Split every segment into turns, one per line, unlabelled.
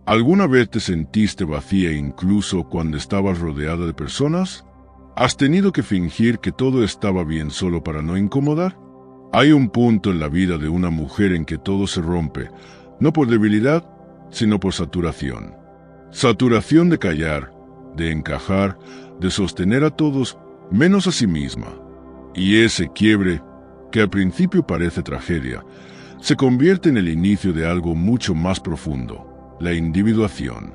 ¿Alguna vez te sentiste vacía incluso cuando estabas rodeada de personas? ¿Has tenido que fingir que todo estaba bien solo para no incomodar? Hay un punto en la vida de una mujer en que todo se rompe, no por debilidad, sino por saturación. Saturación de callar, de encajar, de sostener a todos, menos a sí misma. Y ese quiebre, que al principio parece tragedia, se convierte en el inicio de algo mucho más profundo, la individuación.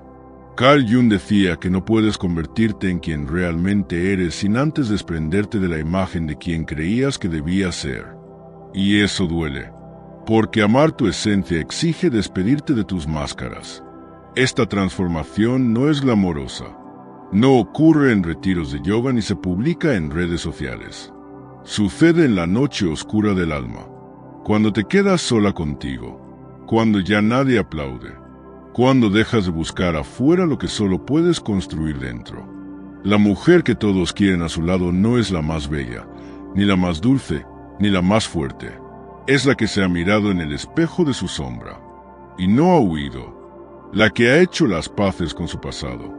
Carl Jung decía que no puedes convertirte en quien realmente eres sin antes desprenderte de la imagen de quien creías que debías ser. Y eso duele, porque amar tu esencia exige despedirte de tus máscaras. Esta transformación no es glamorosa. No ocurre en retiros de yoga ni se publica en redes sociales. Sucede en la noche oscura del alma, cuando te quedas sola contigo, cuando ya nadie aplaude, cuando dejas de buscar afuera lo que solo puedes construir dentro. La mujer que todos quieren a su lado no es la más bella, ni la más dulce, ni la más fuerte. Es la que se ha mirado en el espejo de su sombra, y no ha huido. La que ha hecho las paces con su pasado,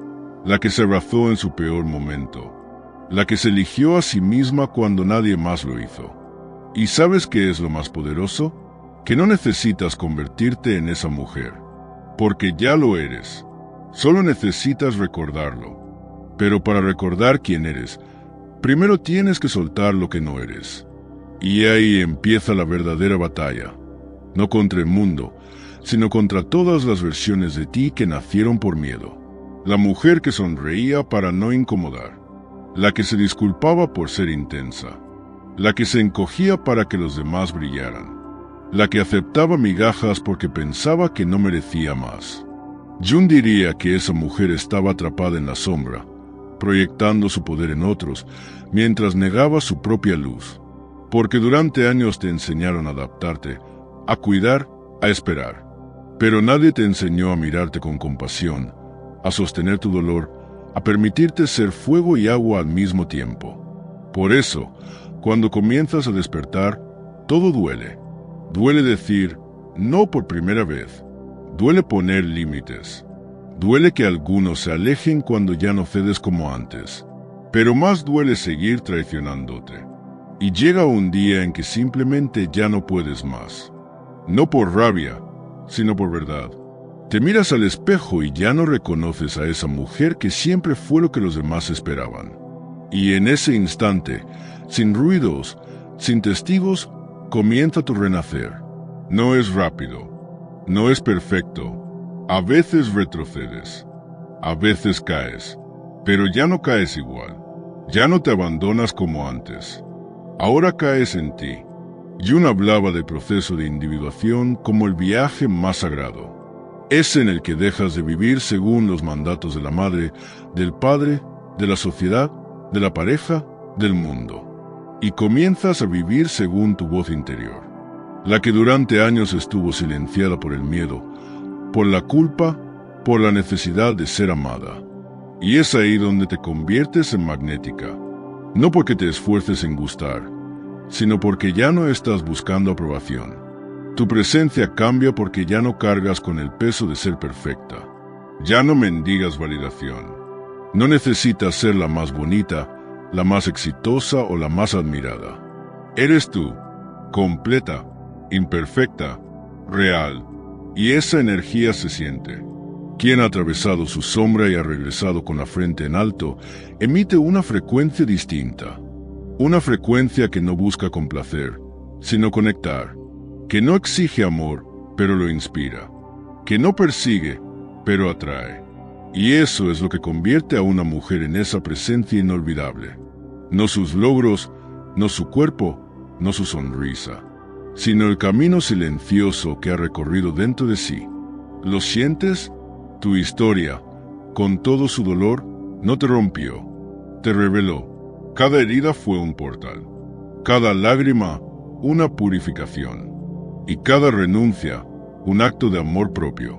la que se abrazó en su peor momento, la que se eligió a sí misma cuando nadie más lo hizo. ¿Y sabes qué es lo más poderoso? Que no necesitas convertirte en esa mujer, porque ya lo eres. Solo necesitas recordarlo. Pero para recordar quién eres, primero tienes que soltar lo que no eres. Y ahí empieza la verdadera batalla, no contra el mundo, sino contra todas las versiones de ti que nacieron por miedo. La mujer que sonreía para no incomodar, la que se disculpaba por ser intensa, la que se encogía para que los demás brillaran, la que aceptaba migajas porque pensaba que no merecía más. Jung diría que esa mujer estaba atrapada en la sombra, proyectando su poder en otros, mientras negaba su propia luz. Porque durante años te enseñaron a adaptarte, a cuidar, a esperar. Pero nadie te enseñó a mirarte con compasión, a sostener tu dolor, a permitirte ser fuego y agua al mismo tiempo. Por eso, cuando comienzas a despertar, todo duele. Duele decir no por primera vez. Duele poner límites. Duele que algunos se alejen cuando ya no cedes como antes. Pero más duele seguir traicionándote. Y llega un día en que simplemente ya no puedes más. No por rabia, sino por verdad. Te miras al espejo y ya no reconoces a esa mujer que siempre fue lo que los demás esperaban. Y en ese instante, sin ruidos, sin testigos, comienza tu renacer. No es rápido, no es perfecto. A veces retrocedes, a veces caes, pero ya no caes igual. Ya no te abandonas como antes. Ahora caes en ti. Jung hablaba del proceso de individuación como el viaje más sagrado. Es en el que dejas de vivir según los mandatos de la madre, del padre, de la sociedad, de la pareja, del mundo. Y comienzas a vivir según tu voz interior. La que durante años estuvo silenciada por el miedo, por la culpa, por la necesidad de ser amada. Y es ahí donde te conviertes en magnética. No porque te esfuerces en gustar, sino porque ya no estás buscando aprobación. Tu presencia cambia porque ya no cargas con el peso de ser perfecta. Ya no mendigas validación. No necesitas ser la más bonita, la más exitosa o la más admirada. Eres tú, completa, imperfecta, real, y esa energía se siente. Quien ha atravesado su sombra y ha regresado con la frente en alto, emite una frecuencia distinta. Una frecuencia que no busca complacer, sino conectar. Que no exige amor, pero lo inspira. Que no persigue, pero atrae. Y eso es lo que convierte a una mujer en esa presencia inolvidable. No sus logros, no su cuerpo, no su sonrisa, sino el camino silencioso que ha recorrido dentro de sí. ¿Lo sientes? Tu historia, con todo su dolor, no te rompió, te reveló. Cada herida fue un portal, cada lágrima una purificación, y cada renuncia un acto de amor propio.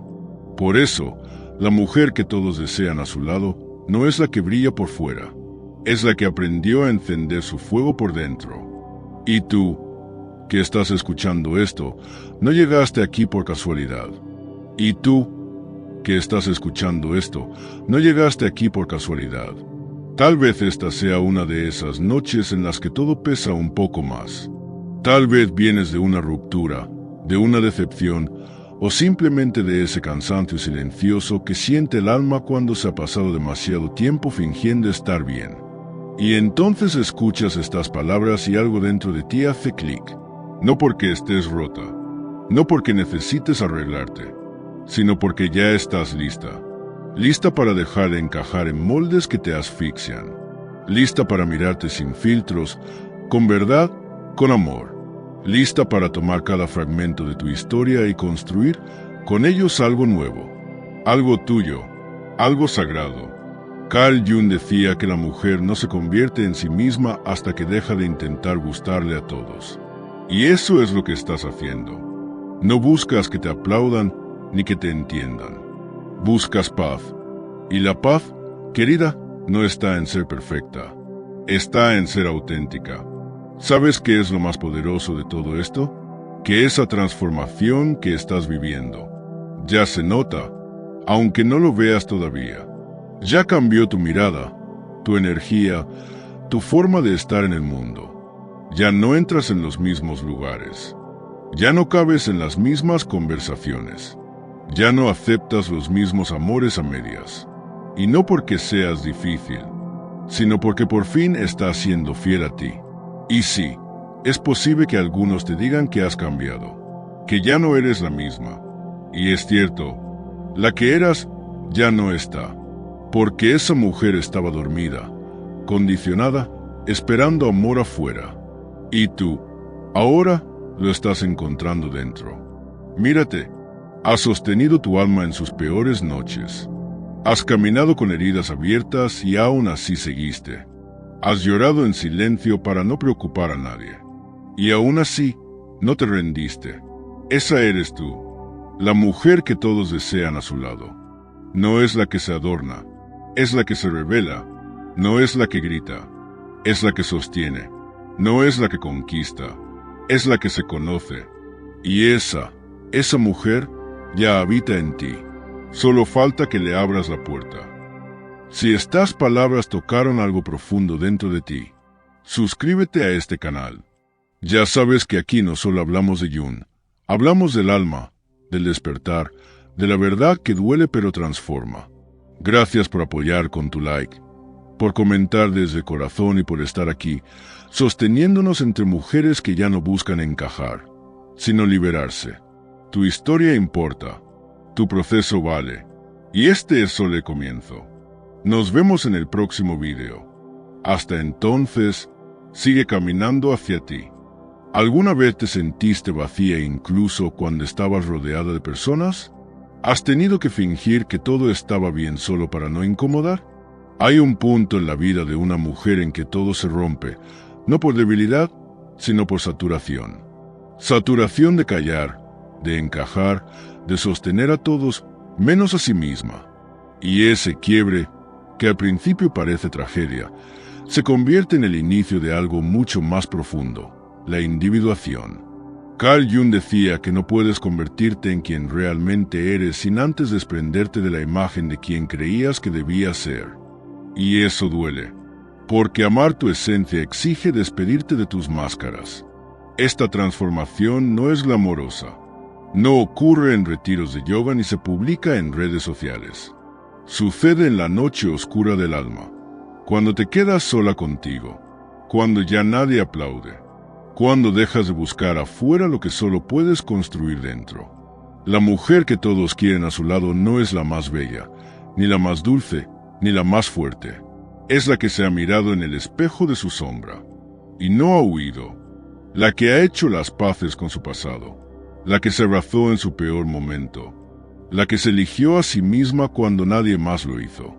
Por eso, la mujer que todos desean a su lado no es la que brilla por fuera, es la que aprendió a encender su fuego por dentro. Y tú, que estás escuchando esto, no llegaste aquí por casualidad. Y tú, que estás escuchando esto, no llegaste aquí por casualidad. Tal vez esta sea una de esas noches en las que todo pesa un poco más. Tal vez vienes de una ruptura, de una decepción, o simplemente de ese cansancio silencioso que siente el alma cuando se ha pasado demasiado tiempo fingiendo estar bien. Y entonces escuchas estas palabras y algo dentro de ti hace clic. No porque estés rota, no porque necesites arreglarte, sino porque ya estás lista. Lista para dejar de encajar en moldes que te asfixian. Lista para mirarte sin filtros, con verdad, con amor. Lista para tomar cada fragmento de tu historia y construir con ellos algo nuevo, algo tuyo, algo sagrado. Carl Jung decía que la mujer no se convierte en sí misma hasta que deja de intentar gustarle a todos. Y eso es lo que estás haciendo. No buscas que te aplaudan ni que te entiendan. Buscas paz. Y la paz, querida, no está en ser perfecta. Está en ser auténtica. ¿Sabes qué es lo más poderoso de todo esto? Que esa transformación que estás viviendo ya se nota, aunque no lo veas todavía. Ya cambió tu mirada, tu energía, tu forma de estar en el mundo. Ya no entras en los mismos lugares. Ya no cabes en las mismas conversaciones. Ya no aceptas los mismos amores a medias. Y no porque seas difícil, sino porque por fin estás siendo fiel a ti. Y sí, es posible que algunos te digan que has cambiado, que ya no eres la misma. Y es cierto, la que eras ya no está, porque esa mujer estaba dormida, condicionada, esperando amor afuera. Y tú, ahora, lo estás encontrando dentro. Mírate, has sostenido tu alma en sus peores noches. Has caminado con heridas abiertas y aún así seguiste. Has llorado en silencio para no preocupar a nadie. Y aún así, no te rendiste. Esa eres tú, la mujer que todos desean a su lado. No es la que se adorna, es la que se revela. No es la que grita, es la que sostiene. No es la que conquista, es la que se conoce. Y esa mujer ya habita en ti. Solo falta que le abras la puerta. Si estas palabras tocaron algo profundo dentro de ti, suscríbete a este canal. Ya sabes que aquí no solo hablamos de Jung, hablamos del alma, del despertar, de la verdad que duele pero transforma. Gracias por apoyar con tu like, por comentar desde el corazón y por estar aquí, sosteniéndonos entre mujeres que ya no buscan encajar, sino liberarse. Tu historia importa, tu proceso vale, y este es solo el comienzo. Nos vemos en el próximo video. Hasta entonces, sigue caminando hacia ti. ¿Alguna vez te sentiste vacía incluso cuando estabas rodeada de personas? ¿Has tenido que fingir que todo estaba bien solo para no incomodar? Hay un punto en la vida de una mujer en que todo se rompe, no por debilidad, sino por saturación. Saturación de callar, de encajar, de sostener a todos, menos a sí misma. Y ese quiebre, que al principio parece tragedia, se convierte en el inicio de algo mucho más profundo, la individuación. Carl Jung decía que no puedes convertirte en quien realmente eres sin antes desprenderte de la imagen de quien creías que debías ser. Y eso duele, porque amar tu esencia exige despedirte de tus máscaras. Esta transformación no es glamorosa, no ocurre en retiros de yoga ni se publica en redes sociales. Sucede en la noche oscura del alma, cuando te quedas sola contigo, cuando ya nadie aplaude, cuando dejas de buscar afuera lo que solo puedes construir dentro. La mujer que todos quieren a su lado no es la más bella, ni la más dulce, ni la más fuerte. Es la que se ha mirado en el espejo de su sombra, y no ha huido. La que ha hecho las paces con su pasado, la que se abrazó en su peor momento, la que se eligió a sí misma cuando nadie más lo hizo.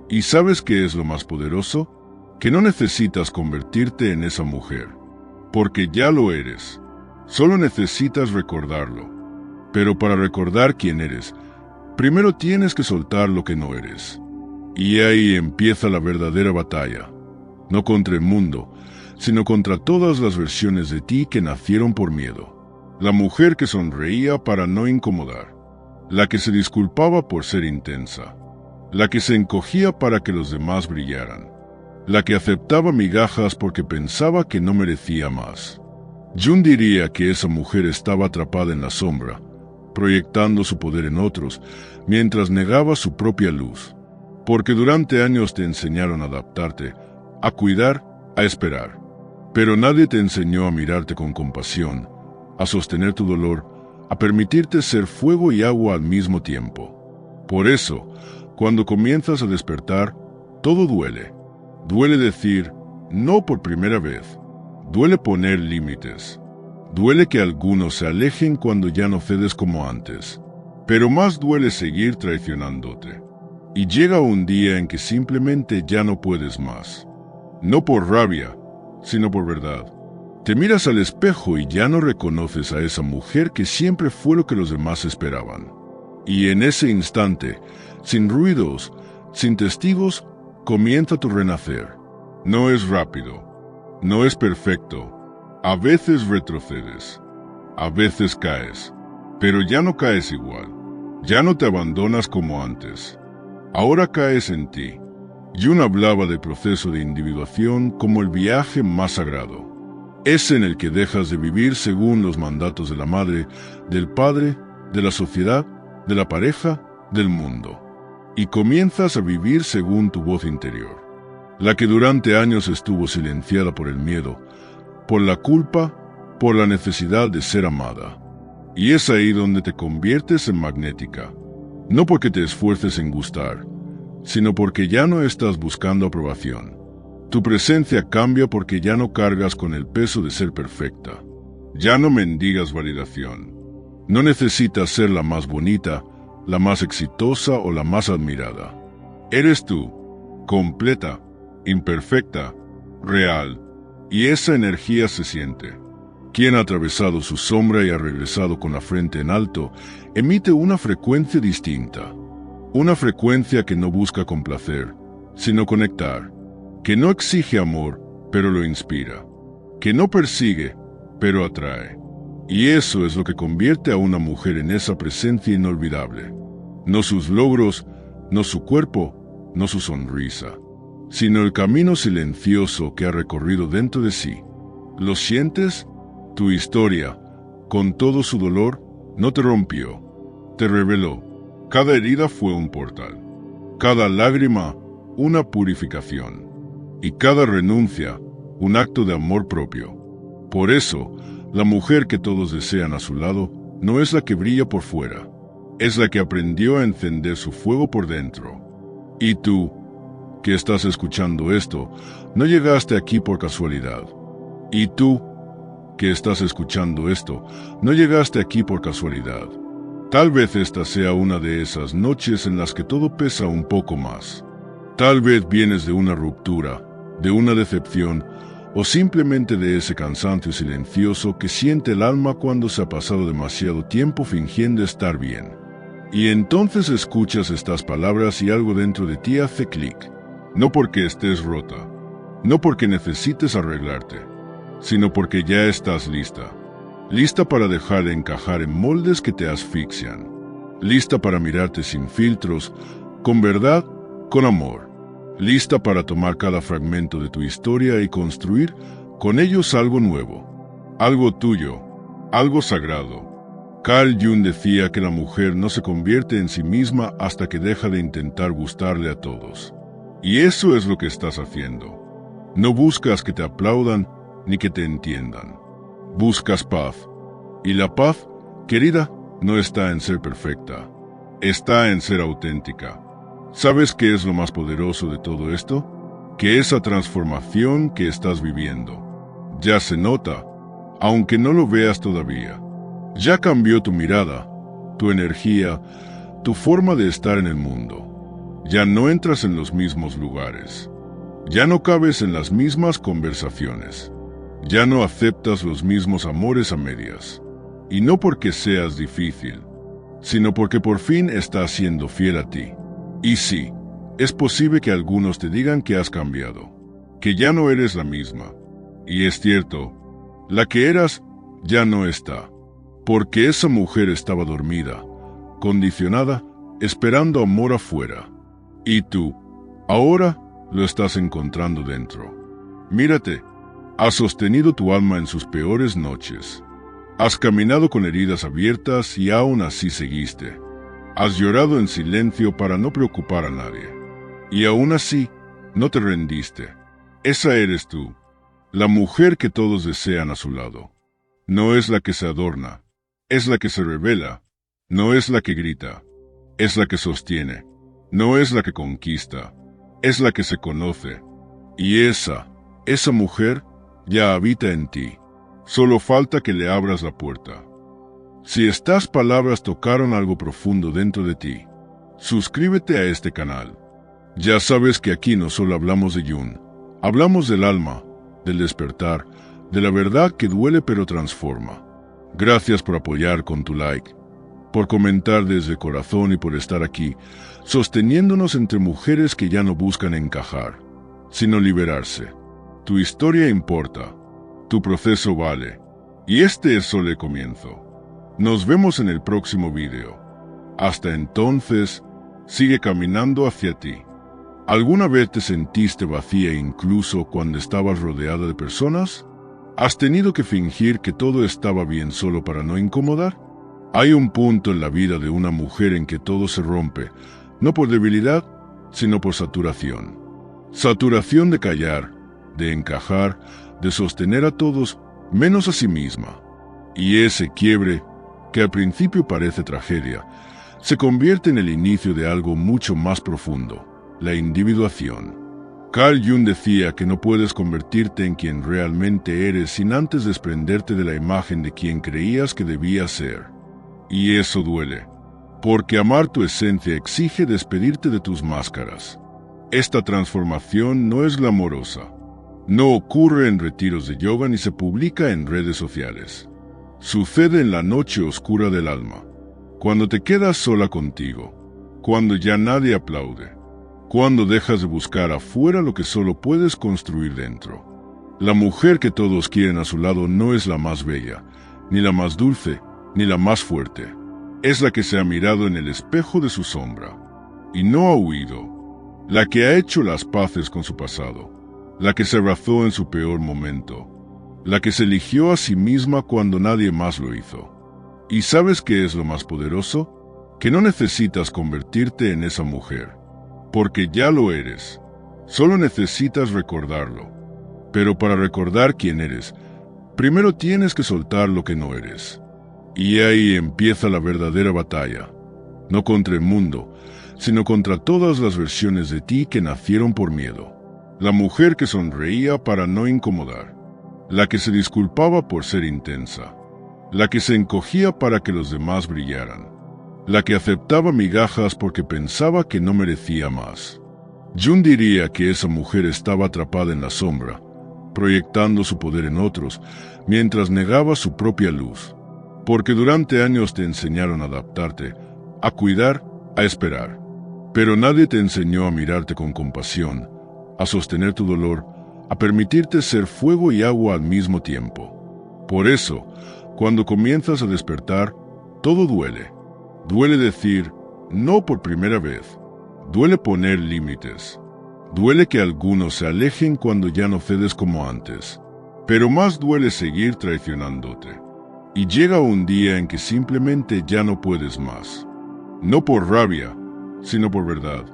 ¿Y sabes qué es lo más poderoso? Que no necesitas convertirte en esa mujer, porque ya lo eres. Solo necesitas recordarlo. Pero para recordar quién eres, primero tienes que soltar lo que no eres. Y ahí empieza la verdadera batalla, no contra el mundo, sino contra todas las versiones de ti que nacieron por miedo. La mujer que sonreía para no incomodar, la que se disculpaba por ser intensa, la que se encogía para que los demás brillaran, la que aceptaba migajas porque pensaba que no merecía más. Jung diría que esa mujer estaba atrapada en la sombra, proyectando su poder en otros, mientras negaba su propia luz. Porque durante años te enseñaron a adaptarte, a cuidar, a esperar. Pero nadie te enseñó a mirarte con compasión, a sostener tu dolor, a permitirte ser fuego y agua al mismo tiempo. Por eso, cuando comienzas a despertar, todo duele. Duele decir no por primera vez. Duele poner límites. Duele que algunos se alejen cuando ya no cedes como antes. Pero más duele seguir traicionándote. Y llega un día en que simplemente ya no puedes más. No por rabia, sino por verdad. Te miras al espejo y ya no reconoces a esa mujer que siempre fue lo que los demás esperaban. Y en ese instante, sin ruidos, sin testigos, comienza tu renacer. No es rápido. No es perfecto. A veces retrocedes. A veces caes. Pero ya no caes igual. Ya no te abandonas como antes. Ahora caes en ti. Jung hablaba del proceso de individuación como el viaje más sagrado. Es en el que dejas de vivir según los mandatos de la madre, del padre, de la sociedad, de la pareja, del mundo. Y comienzas a vivir según tu voz interior. La que durante años estuvo silenciada por el miedo, por la culpa, por la necesidad de ser amada. Y es ahí donde te conviertes en magnética. No porque te esfuerces en gustar, sino porque ya no estás buscando aprobación. Tu presencia cambia porque ya no cargas con el peso de ser perfecta. Ya no mendigas validación. No necesitas ser la más bonita, la más exitosa o la más admirada. Eres tú, completa, imperfecta, real, y esa energía se siente. Quien ha atravesado su sombra y ha regresado con la frente en alto, emite una frecuencia distinta. Una frecuencia que no busca complacer, sino conectar. Que no exige amor, pero lo inspira. Que no persigue, pero atrae. Y eso es lo que convierte a una mujer en esa presencia inolvidable. No sus logros, no su cuerpo, no su sonrisa, sino el camino silencioso que ha recorrido dentro de sí. ¿Lo sientes? Tu historia, con todo su dolor, no te rompió, te reveló. Cada herida fue un portal, cada lágrima una purificación, y cada renuncia un acto de amor propio. Por eso, la mujer que todos desean a su lado no es la que brilla por fuera, es la que aprendió a encender su fuego por dentro. Y tú, que estás escuchando esto, no llegaste aquí por casualidad. Y tú, que estás escuchando esto, no llegaste aquí por casualidad. Tal vez esta sea una de esas noches en las que todo pesa un poco más. Tal vez vienes de una ruptura, de una decepción, o simplemente de ese cansancio silencioso que siente el alma cuando se ha pasado demasiado tiempo fingiendo estar bien. Y entonces escuchas estas palabras y algo dentro de ti hace clic. No porque estés rota, no porque necesites arreglarte, sino porque ya estás lista. Lista para dejar de encajar en moldes que te asfixian. Lista para mirarte sin filtros, con verdad, con amor. Lista para tomar cada fragmento de tu historia y construir con ellos algo nuevo. Algo tuyo, algo sagrado. Carl Jung decía que la mujer no se convierte en sí misma hasta que deja de intentar gustarle a todos. Y eso es lo que estás haciendo. No buscas que te aplaudan ni que te entiendan. Buscas paz. Y la paz, querida, no está en ser perfecta. Está en ser auténtica. ¿Sabes qué es lo más poderoso de todo esto? Que esa transformación que estás viviendo ya se nota, aunque no lo veas todavía. Ya cambió tu mirada, tu energía, tu forma de estar en el mundo. Ya no entras en los mismos lugares. Ya no cabes en las mismas conversaciones. Ya no aceptas los mismos amores a medias. Y no porque seas difícil, sino porque por fin estás siendo fiel a ti. Y sí, es posible que algunos te digan que has cambiado, que ya no eres la misma. Y es cierto, la que eras ya no está, porque esa mujer estaba dormida, condicionada, esperando amor afuera. Y tú, ahora, lo estás encontrando dentro. Mírate, has sostenido tu alma en sus peores noches. Has caminado con heridas abiertas y aún así seguiste. Has llorado en silencio para no preocupar a nadie. Y aún así, no te rendiste. Esa eres tú, la mujer que todos desean a su lado. No es la que se adorna, es la que se revela. No es la que grita, es la que sostiene. No es la que conquista, es la que se conoce. Y esa mujer ya habita en ti. Solo falta que le abras la puerta. Si estas palabras tocaron algo profundo dentro de ti, suscríbete a este canal. Ya sabes que aquí no solo hablamos de Jung, hablamos del alma, del despertar, de la verdad que duele pero transforma. Gracias por apoyar con tu like, por comentar desde el corazón y por estar aquí, sosteniéndonos entre mujeres que ya no buscan encajar, sino liberarse. Tu historia importa, tu proceso vale, y este es solo el comienzo. Nos vemos en el próximo video. Hasta entonces, sigue caminando hacia ti. ¿Alguna vez te sentiste vacía incluso cuando estabas rodeada de personas? ¿Has tenido que fingir que todo estaba bien solo para no incomodar? Hay un punto en la vida de una mujer en que todo se rompe, no por debilidad, sino por saturación. Saturación de callar, de encajar, de sostener a todos, menos a sí misma. Y ese quiebre, que al principio parece tragedia, se convierte en el inicio de algo mucho más profundo, la individuación. Carl Jung decía que no puedes convertirte en quien realmente eres sin antes desprenderte de la imagen de quien creías que debías ser. Y eso duele, porque amar tu esencia exige despedirte de tus máscaras. Esta transformación no es glamorosa. No ocurre en retiros de yoga ni se publica en redes sociales. Sucede en la noche oscura del alma, cuando te quedas sola contigo, cuando ya nadie aplaude, cuando dejas de buscar afuera lo que solo puedes construir dentro. La mujer que todos quieren a su lado no es la más bella, ni la más dulce, ni la más fuerte. Es la que se ha mirado en el espejo de su sombra, y no ha huido. La que ha hecho las paces con su pasado, la que se abrazó en su peor momento, la que se eligió a sí misma cuando nadie más lo hizo. ¿Y sabes qué es lo más poderoso? Que no necesitas convertirte en esa mujer, porque ya lo eres. Solo necesitas recordarlo. Pero para recordar quién eres, primero tienes que soltar lo que no eres. Y ahí empieza la verdadera batalla, no contra el mundo, sino contra todas las versiones de ti que nacieron por miedo. La mujer que sonreía para no incomodar, la que se disculpaba por ser intensa, la que se encogía para que los demás brillaran, la que aceptaba migajas porque pensaba que no merecía más. Jung diría que esa mujer estaba atrapada en la sombra, proyectando su poder en otros, mientras negaba su propia luz. Porque durante años te enseñaron a adaptarte, a cuidar, a esperar. Pero nadie te enseñó a mirarte con compasión, a sostener tu dolor, a permitirte ser fuego y agua al mismo tiempo. Por eso, cuando comienzas a despertar, todo duele. Duele decir no por primera vez. Duele poner límites. Duele que algunos se alejen cuando ya no cedes como antes. Pero más duele seguir traicionándote. Y llega un día en que simplemente ya no puedes más. No por rabia, sino por verdad.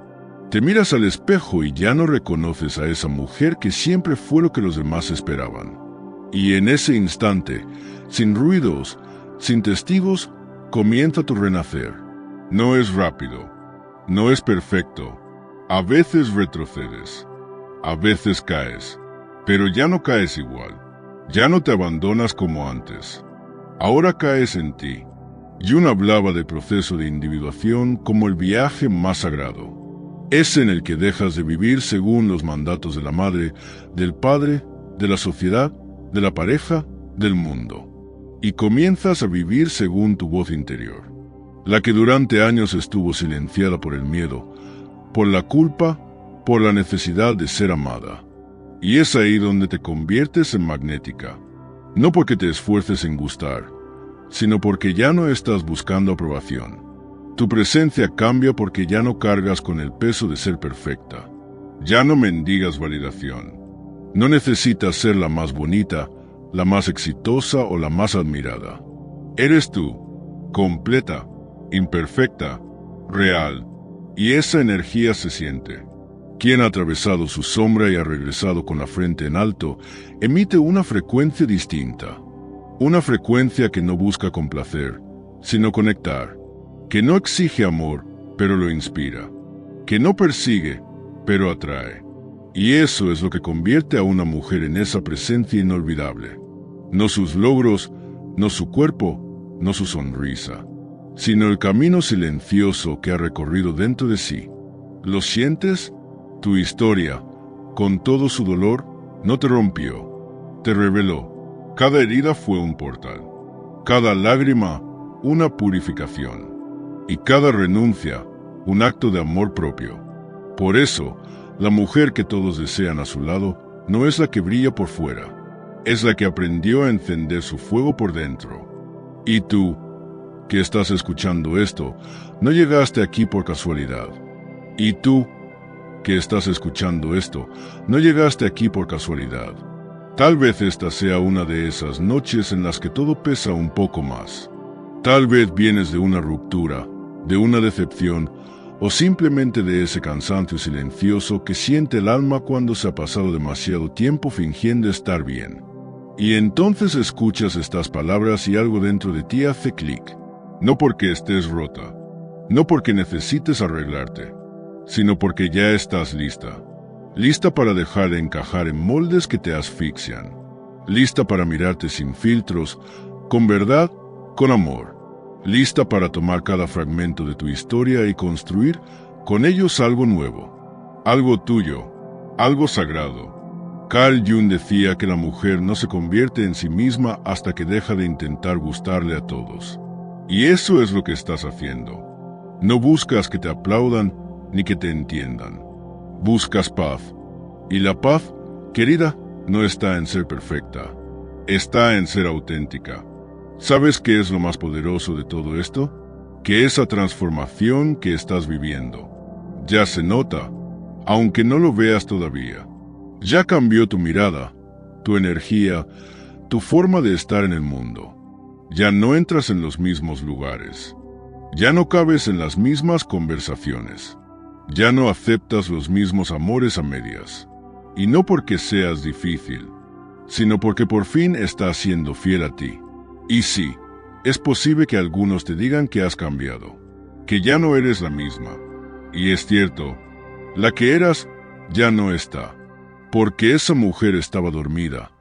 Te miras al espejo y ya no reconoces a esa mujer que siempre fue lo que los demás esperaban. Y en ese instante, sin ruidos, sin testigos, comienza tu renacer. No es rápido, no es perfecto. A veces retrocedes, a veces caes, pero ya no caes igual. Ya no te abandonas como antes. Ahora caes en ti. Jung hablaba del proceso de individuación como el viaje más sagrado. Es en el que dejas de vivir según los mandatos de la madre, del padre, de la sociedad, de la pareja, del mundo. Y comienzas a vivir según tu voz interior. La que durante años estuvo silenciada por el miedo, por la culpa, por la necesidad de ser amada. Y es ahí donde te conviertes en magnética. No porque te esfuerces en gustar, sino porque ya no estás buscando aprobación. Tu presencia cambia porque ya no cargas con el peso de ser perfecta. Ya no mendigas validación. No necesitas ser la más bonita, la más exitosa o la más admirada. Eres tú, completa, imperfecta, real, y esa energía se siente. Quien ha atravesado su sombra y ha regresado con la frente en alto, emite una frecuencia distinta. Una frecuencia que no busca complacer, sino conectar. Que no exige amor, pero lo inspira. Que no persigue, pero atrae. Y eso es lo que convierte a una mujer en esa presencia inolvidable. No sus logros, no su cuerpo, no su sonrisa, sino el camino silencioso que ha recorrido dentro de sí. ¿Lo sientes? Tu historia, con todo su dolor, no te rompió, te reveló. Cada herida fue un portal, cada lágrima una purificación, y cada renuncia un acto de amor propio. Por eso, la mujer que todos desean a su lado no es la que brilla por fuera, es la que aprendió a encender su fuego por dentro. Y tú, que estás escuchando esto, no llegaste aquí por casualidad. Y tú, que estás escuchando esto, no llegaste aquí por casualidad. Tal vez esta sea una de esas noches en las que todo pesa un poco más. Tal vez vienes de una ruptura, de una decepción, o simplemente de ese cansancio silencioso que siente el alma cuando se ha pasado demasiado tiempo fingiendo estar bien. Y entonces escuchas estas palabras y algo dentro de ti hace clic. No porque estés rota, no porque necesites arreglarte, sino porque ya estás lista. Lista para dejar de encajar en moldes que te asfixian. Lista para mirarte sin filtros, con verdad, con amor. Lista para tomar cada fragmento de tu historia y construir con ellos algo nuevo. Algo tuyo, algo sagrado. Carl Jung decía que la mujer no se convierte en sí misma hasta que deja de intentar gustarle a todos. Y eso es lo que estás haciendo. No buscas que te aplaudan ni que te entiendan. Buscas paz. Y la paz, querida, no está en ser perfecta. Está en ser auténtica. ¿Sabes qué es lo más poderoso de todo esto? Que esa transformación que estás viviendo ya se nota, aunque no lo veas todavía. Ya cambió tu mirada, tu energía, tu forma de estar en el mundo. Ya no entras en los mismos lugares. Ya no cabes en las mismas conversaciones. Ya no aceptas los mismos amores a medias. Y no porque seas difícil, sino porque por fin estás siendo fiel a ti. Y sí, es posible que algunos te digan que has cambiado, que ya no eres la misma. Y es cierto, la que eras ya no está, porque esa mujer estaba dormida,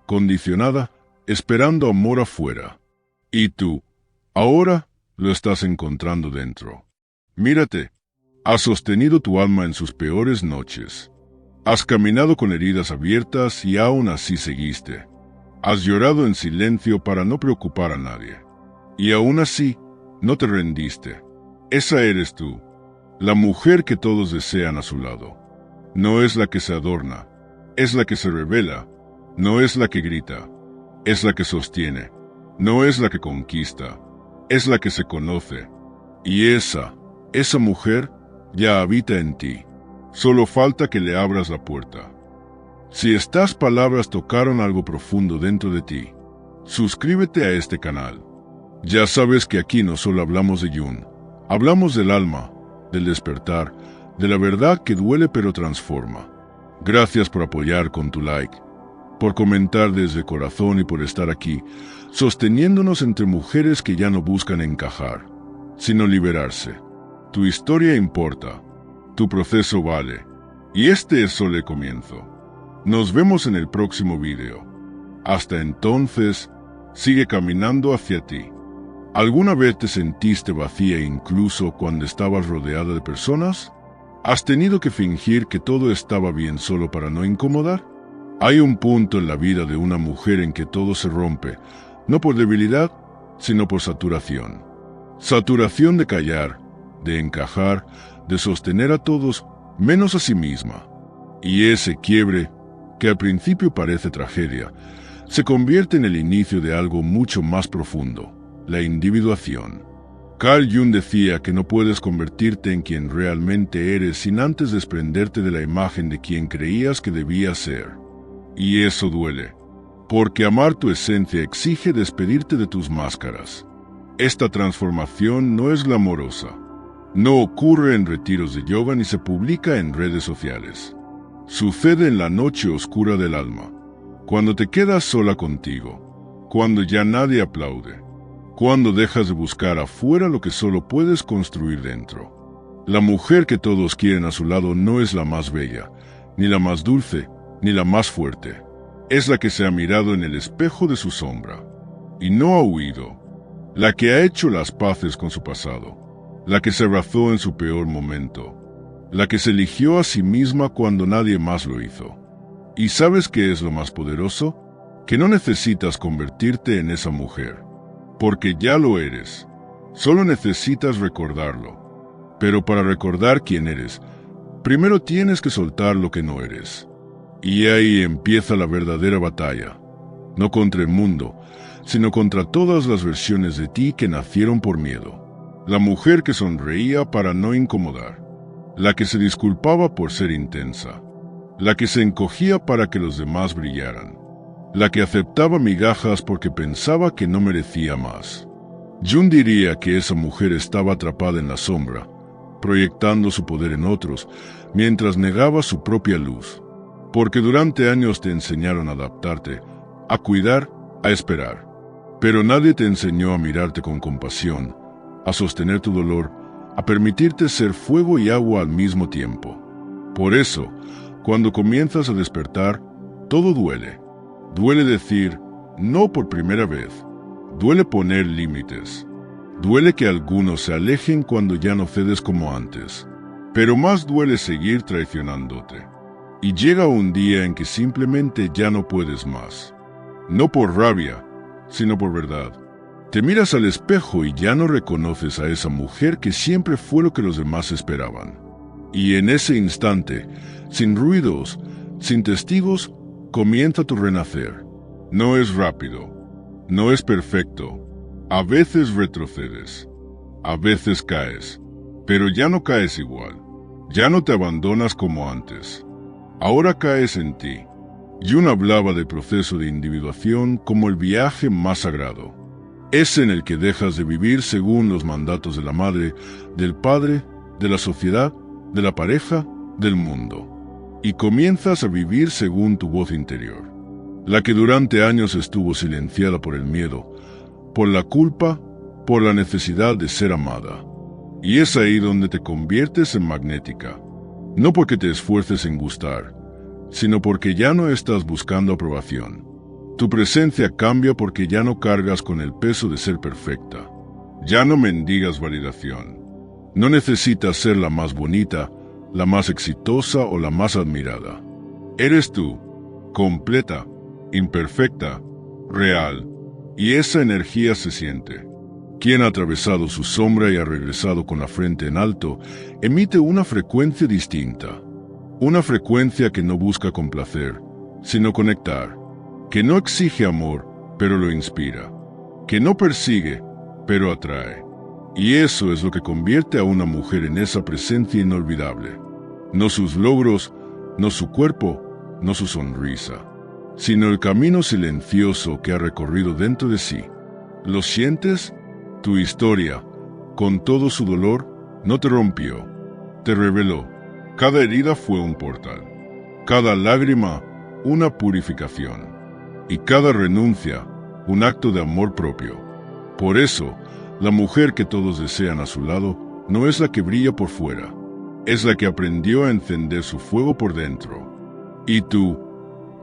condicionada, esperando amor afuera. Y tú, ahora, lo estás encontrando dentro. Mírate. Has sostenido tu alma en sus peores noches. Has caminado con heridas abiertas y aún así seguiste. Has llorado en silencio para no preocupar a nadie. Y aún así, no te rendiste. Esa eres tú, la mujer que todos desean a su lado. No es la que se adorna, es la que se revela. No es la que grita, es la que sostiene. No es la que conquista, es la que se conoce. Y esa mujer ya habita en ti. Solo falta que le abras la puerta. Si estas palabras tocaron algo profundo dentro de ti, suscríbete a este canal. Ya sabes que aquí no solo hablamos de Jung, hablamos del alma, del despertar, de la verdad que duele pero transforma. Gracias por apoyar con tu like, por comentar desde el corazón y por estar aquí, sosteniéndonos entre mujeres que ya no buscan encajar, sino liberarse. Tu historia importa, tu proceso vale, y este es solo el comienzo. Nos vemos en el próximo video. Hasta entonces, sigue caminando hacia ti. ¿Alguna vez te sentiste vacía incluso cuando estabas rodeada de personas? ¿Has tenido que fingir que todo estaba bien solo para no incomodar? Hay un punto en la vida de una mujer en que todo se rompe, no por debilidad, sino por saturación. Saturación de callar, de encajar, de sostener a todos, menos a sí misma. Y ese quiebre, que al principio parece tragedia, se convierte en el inicio de algo mucho más profundo, la individuación. Carl Jung decía que no puedes convertirte en quien realmente eres sin antes desprenderte de la imagen de quien creías que debías ser. Y eso duele, porque amar tu esencia exige despedirte de tus máscaras. Esta transformación no es glamorosa. No ocurre en retiros de yoga ni se publica en redes sociales. Sucede en la noche oscura del alma, cuando te quedas sola contigo, cuando ya nadie aplaude, cuando dejas de buscar afuera lo que solo puedes construir dentro. La mujer que todos quieren a su lado no es la más bella, ni la más dulce, ni la más fuerte. Es la que se ha mirado en el espejo de su sombra, y no ha huido. La que ha hecho las paces con su pasado, la que se abrazó en su peor momento, la que se eligió a sí misma cuando nadie más lo hizo. ¿Y sabes qué es lo más poderoso? Que no necesitas convertirte en esa mujer, porque ya lo eres. Solo necesitas recordarlo. Pero para recordar quién eres, primero tienes que soltar lo que no eres. Y ahí empieza la verdadera batalla, no contra el mundo, sino contra todas las versiones de ti que nacieron por miedo. La mujer que sonreía para no incomodar, la que se disculpaba por ser intensa, la que se encogía para que los demás brillaran, la que aceptaba migajas porque pensaba que no merecía más. Jung diría que esa mujer estaba atrapada en la sombra, proyectando su poder en otros, mientras negaba su propia luz. Porque durante años te enseñaron a adaptarte, a cuidar, a esperar. Pero nadie te enseñó a mirarte con compasión, a sostener tu dolor, a permitirte ser fuego y agua al mismo tiempo. Por eso, cuando comienzas a despertar, todo duele. Duele decir no por primera vez. Duele poner límites. Duele que algunos se alejen cuando ya no cedes como antes. Pero más duele seguir traicionándote. Y llega un día en que simplemente ya no puedes más. No por rabia, sino por verdad. Te miras al espejo y ya no reconoces a esa mujer que siempre fue lo que los demás esperaban. Y en ese instante, sin ruidos, sin testigos, comienza tu renacer. No es rápido, no es perfecto. A veces retrocedes, a veces caes, pero ya no caes igual. Ya no te abandonas como antes. Ahora caes en ti. Jung hablaba del proceso de individuación como el viaje más sagrado. Es en el que dejas de vivir según los mandatos de la madre, del padre, de la sociedad, de la pareja, del mundo. Y comienzas a vivir según tu voz interior. La que durante años estuvo silenciada por el miedo, por la culpa, por la necesidad de ser amada. Y es ahí donde te conviertes en magnética. No porque te esfuerces en gustar, sino porque ya no estás buscando aprobación. Tu presencia cambia porque ya no cargas con el peso de ser perfecta. Ya no mendigas validación. No necesitas ser la más bonita, la más exitosa o la más admirada. Eres tú, completa, imperfecta, real, y esa energía se siente. Quien ha atravesado su sombra y ha regresado con la frente en alto, emite una frecuencia distinta. Una frecuencia que no busca complacer, sino conectar. Que no exige amor, pero lo inspira. Que no persigue, pero atrae. Y eso es lo que convierte a una mujer en esa presencia inolvidable. No sus logros, no su cuerpo, no su sonrisa, sino el camino silencioso que ha recorrido dentro de sí. ¿Lo sientes? Tu historia, con todo su dolor, no te rompió, te reveló. Cada herida fue un portal, cada lágrima una purificación, y cada renuncia un acto de amor propio. Por eso, la mujer que todos desean a su lado no es la que brilla por fuera, es la que aprendió a encender su fuego por dentro. Y tú,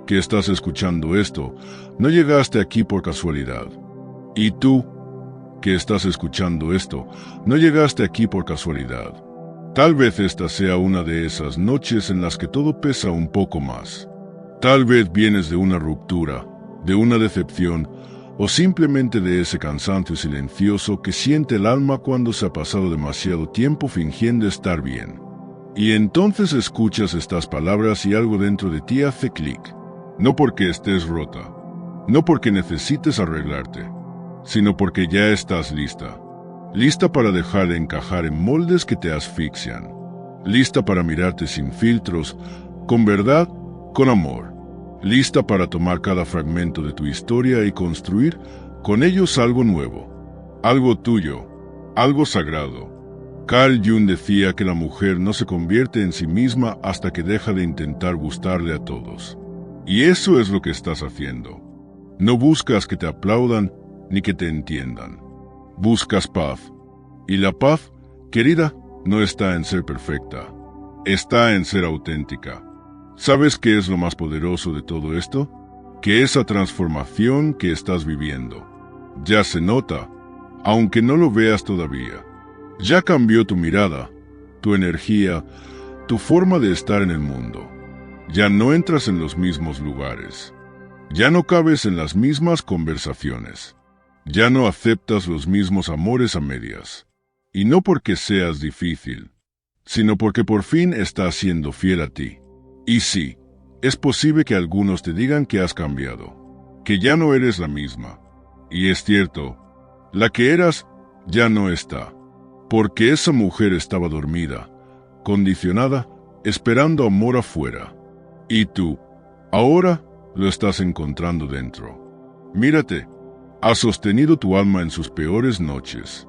que estás escuchando esto, no llegaste aquí por casualidad. Y tú, que estás escuchando esto, no llegaste aquí por casualidad. Tal vez esta sea una de esas noches en las que todo pesa un poco más. Tal vez vienes de una ruptura, de una decepción, o simplemente de ese cansancio silencioso que siente el alma cuando se ha pasado demasiado tiempo fingiendo estar bien. Y entonces escuchas estas palabras y algo dentro de ti hace clic. No porque estés rota, no porque necesites arreglarte, sino porque ya estás lista. lista para dejar de encajar en moldes que te asfixian, lista para mirarte sin filtros, con verdad, con amor, lista para tomar cada fragmento de tu historia y construir con ellos algo nuevo, algo tuyo, algo sagrado. Carl Jung decía que la mujer no se convierte en sí misma hasta que deja de intentar gustarle a todos. Y eso es lo que estás haciendo. No buscas que te aplaudan ni que te entiendan. Buscas paz. Y la paz, querida, no está en ser perfecta. Está en ser auténtica. ¿Sabes qué es lo más poderoso de todo esto? Que esa transformación que estás viviendo ya se nota, aunque no lo veas todavía. Ya cambió tu mirada, tu energía, tu forma de estar en el mundo. Ya no entras en los mismos lugares. Ya no cabes en las mismas conversaciones. Ya no aceptas los mismos amores a medias. Y no porque seas difícil, sino porque por fin estás siendo fiel a ti. Y sí, es posible que algunos te digan que has cambiado, que ya no eres la misma. Y es cierto, la que eras ya no está. Porque esa mujer estaba dormida, condicionada, esperando amor afuera. Y tú, ahora, lo estás encontrando dentro. Mírate, has sostenido tu alma en sus peores noches.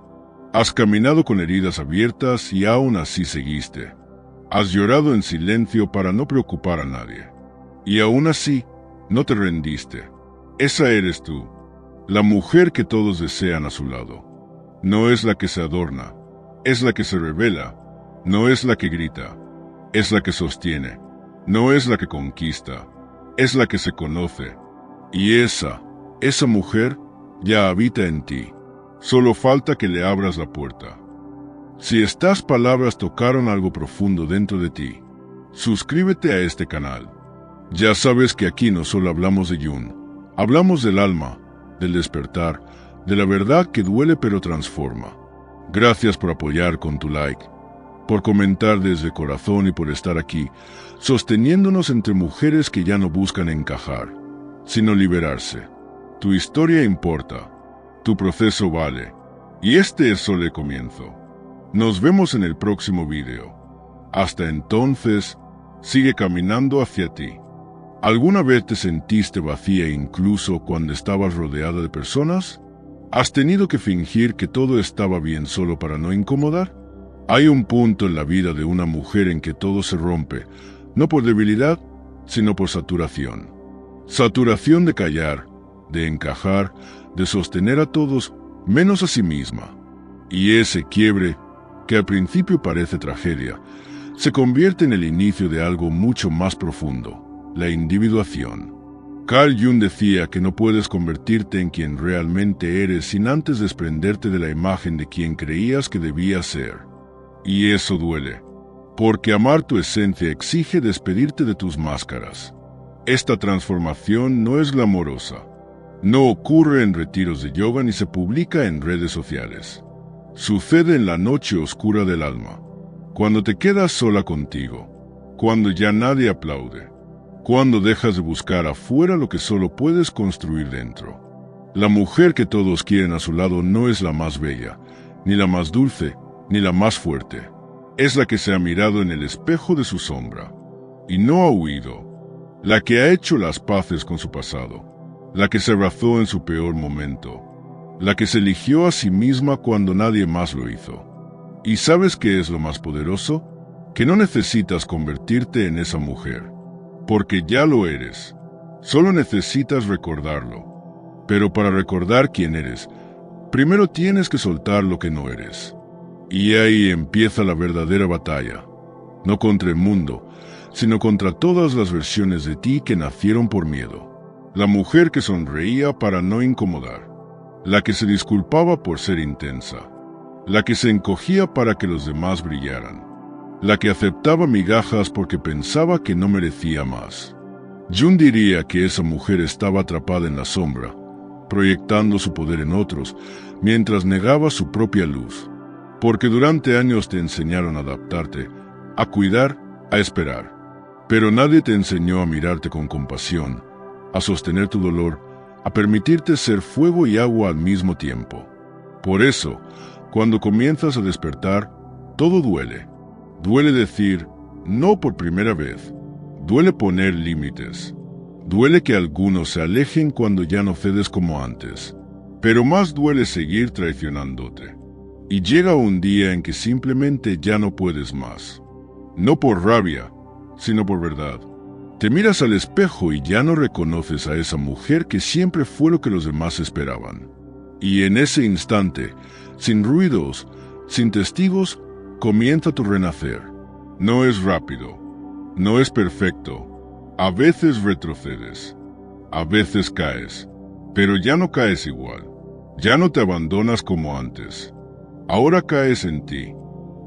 Has caminado con heridas abiertas y aún así seguiste. Has llorado en silencio para no preocupar a nadie. Y aún así, no te rendiste. Esa eres tú, la mujer que todos desean a su lado. No es la que se adorna. Es la que se revela, no es la que grita, es la que sostiene, no es la que conquista, es la que se conoce. Y esa mujer ya habita en ti. Solo falta que le abras la puerta. Si estas palabras tocaron algo profundo dentro de ti, suscríbete a este canal. Ya sabes que aquí no solo hablamos de Jung, hablamos del alma, del despertar, de la verdad que duele pero transforma. Gracias por apoyar con tu like, por comentar desde el corazón y por estar aquí, sosteniéndonos entre mujeres que ya no buscan encajar, sino liberarse. Tu historia importa, tu proceso vale, y este es solo el comienzo. Nos vemos en el próximo video. Hasta entonces, sigue caminando hacia ti. ¿Alguna vez te sentiste vacía incluso cuando estabas rodeada de personas? ¿Has tenido que fingir que todo estaba bien solo para no incomodar? Hay un punto en la vida de una mujer en que todo se rompe, no por debilidad, sino por saturación. Saturación de callar, de encajar, de sostener a todos, menos a sí misma. Y ese quiebre, que al principio parece tragedia, se convierte en el inicio de algo mucho más profundo, la individuación. Carl Jung decía que no puedes convertirte en quien realmente eres sin antes desprenderte de la imagen de quien creías que debías ser. Y eso duele, porque amar tu esencia exige despedirte de tus máscaras. Esta transformación no es glamorosa, no ocurre en retiros de yoga ni se publica en redes sociales. Sucede en la noche oscura del alma, cuando te quedas sola contigo, cuando ya nadie aplaude. Cuando dejas de buscar afuera lo que solo puedes construir dentro. La mujer que todos quieren a su lado no es la más bella, ni la más dulce, ni la más fuerte. Es la que se ha mirado en el espejo de su sombra, y no ha huido. La que ha hecho las paces con su pasado, la que se abrazó en su peor momento, la que se eligió a sí misma cuando nadie más lo hizo. ¿Y sabes qué es lo más poderoso? Que no necesitas convertirte en esa mujer. Porque ya lo eres. Solo necesitas recordarlo. Pero para recordar quién eres, primero tienes que soltar lo que no eres. Y ahí empieza la verdadera batalla. No contra el mundo, sino contra todas las versiones de ti que nacieron por miedo. La mujer que sonreía para no incomodar. La que se disculpaba por ser intensa. La que se encogía para que los demás brillaran. La que aceptaba migajas porque pensaba que no merecía más. Jung diría que esa mujer estaba atrapada en la sombra, proyectando su poder en otros, mientras negaba su propia luz. Porque durante años te enseñaron a adaptarte, a cuidar, a esperar. Pero nadie te enseñó a mirarte con compasión, a sostener tu dolor, a permitirte ser fuego y agua al mismo tiempo. Por eso, Cuando comienzas a despertar, todo duele. Duele decir no por primera vez. Duele poner límites. Duele que algunos se alejen cuando ya no cedes como antes. Pero más duele seguir traicionándote. Y llega un día en que simplemente ya no puedes más. No por rabia, sino por verdad. Te miras al espejo y ya no reconoces a esa mujer que siempre fue lo que los demás esperaban. Y en ese instante, sin ruidos, sin testigos, comienza tu renacer. No es rápido, no es perfecto. A veces retrocedes, a veces caes, pero ya no caes igual. Ya no te abandonas como antes. Ahora caes en ti.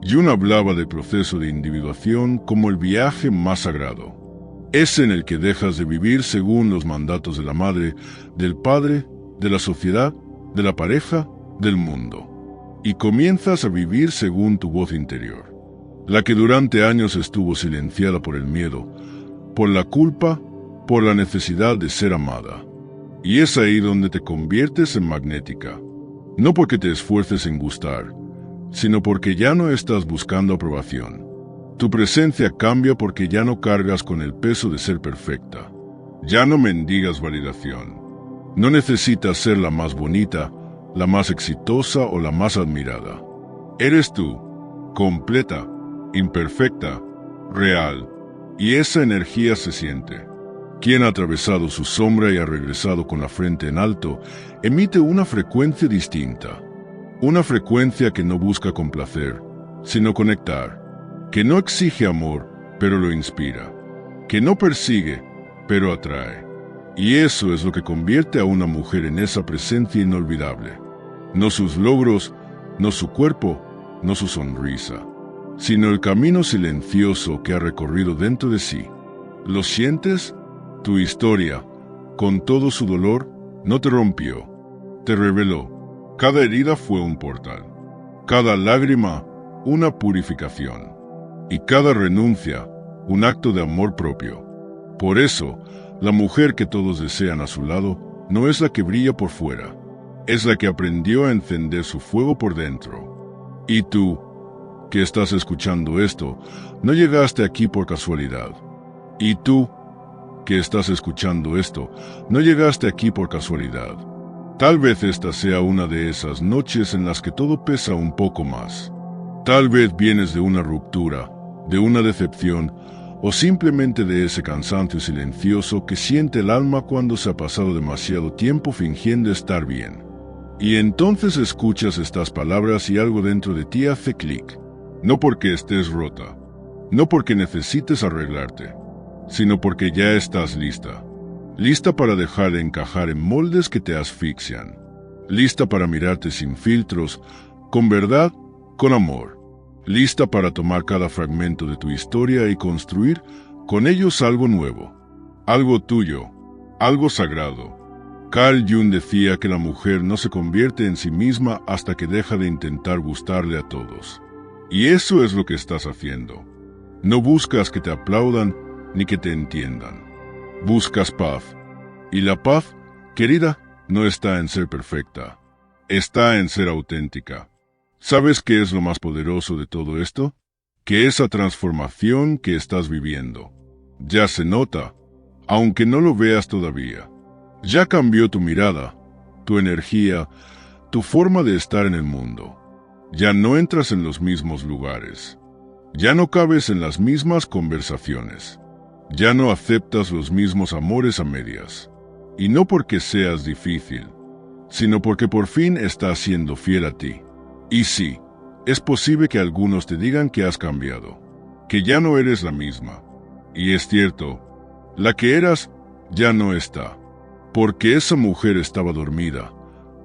Jung hablaba del proceso de individuación como el viaje más sagrado. Es en el que dejas de vivir según los mandatos de la madre, del padre, de la sociedad, de la pareja, del mundo. Y comienzas a vivir según tu voz interior. La que durante años estuvo silenciada por el miedo, por la culpa, por la necesidad de ser amada. Y es ahí donde te conviertes en magnética. No porque te esfuerces en gustar, sino porque ya no estás buscando aprobación. Tu presencia cambia porque ya no cargas con el peso de ser perfecta. Ya no mendigas validación. No necesitas ser la más bonita, la más exitosa o la más admirada. Eres tú, completa, imperfecta, real, y esa energía se siente. Quien ha atravesado su sombra y ha regresado con la frente en alto, emite una frecuencia distinta. Una frecuencia que no busca complacer, sino conectar. Que no exige amor, pero lo inspira. Que no persigue, pero atrae. Y eso es lo que convierte a una mujer en esa presencia inolvidable. No sus logros, no su cuerpo, no su sonrisa, sino el camino silencioso que ha recorrido dentro de sí. ¿Lo sientes? Tu historia, con todo su dolor, no te rompió, te reveló. Cada herida fue un portal, cada lágrima una purificación, y cada renuncia un acto de amor propio. Por eso, la mujer que todos desean a su lado no es la que brilla por fuera, es la que aprendió a encender su fuego por dentro. Y tú, que estás escuchando esto, no llegaste aquí por casualidad. Y tú, que estás escuchando esto, no llegaste aquí por casualidad. Tal vez esta sea una de esas noches en las que todo pesa un poco más. Tal vez vienes de una ruptura, de una decepción, o simplemente de ese cansancio silencioso que siente el alma cuando se ha pasado demasiado tiempo fingiendo estar bien. Y entonces escuchas estas palabras y algo dentro de ti hace clic. No porque estés rota, no porque necesites arreglarte, sino porque ya estás lista. Lista para dejar de encajar en moldes que te asfixian. Lista para mirarte sin filtros, con verdad, con amor. Lista para tomar cada fragmento de tu historia y construir con ellos algo nuevo. Algo tuyo, algo sagrado. Carl Jung decía que la mujer no se convierte en sí misma hasta que deja de intentar gustarle a todos. Y eso es lo que estás haciendo. No buscas que te aplaudan ni que te entiendan. Buscas paz. Y la paz, querida, no está en ser perfecta. Está en ser auténtica. ¿Sabes qué es lo más poderoso de todo esto? Que esa transformación que estás viviendo ya se nota, aunque no lo veas todavía. Ya cambió tu mirada, tu energía, tu forma de estar en el mundo. Ya no entras en los mismos lugares. Ya no cabes en las mismas conversaciones. Ya no aceptas los mismos amores a medias. Y no porque seas difícil, sino porque por fin estás siendo fiel a ti. Y sí, es posible que algunos te digan que has cambiado, que ya no eres la misma. Y es cierto, la que eras ya no está, porque esa mujer estaba dormida,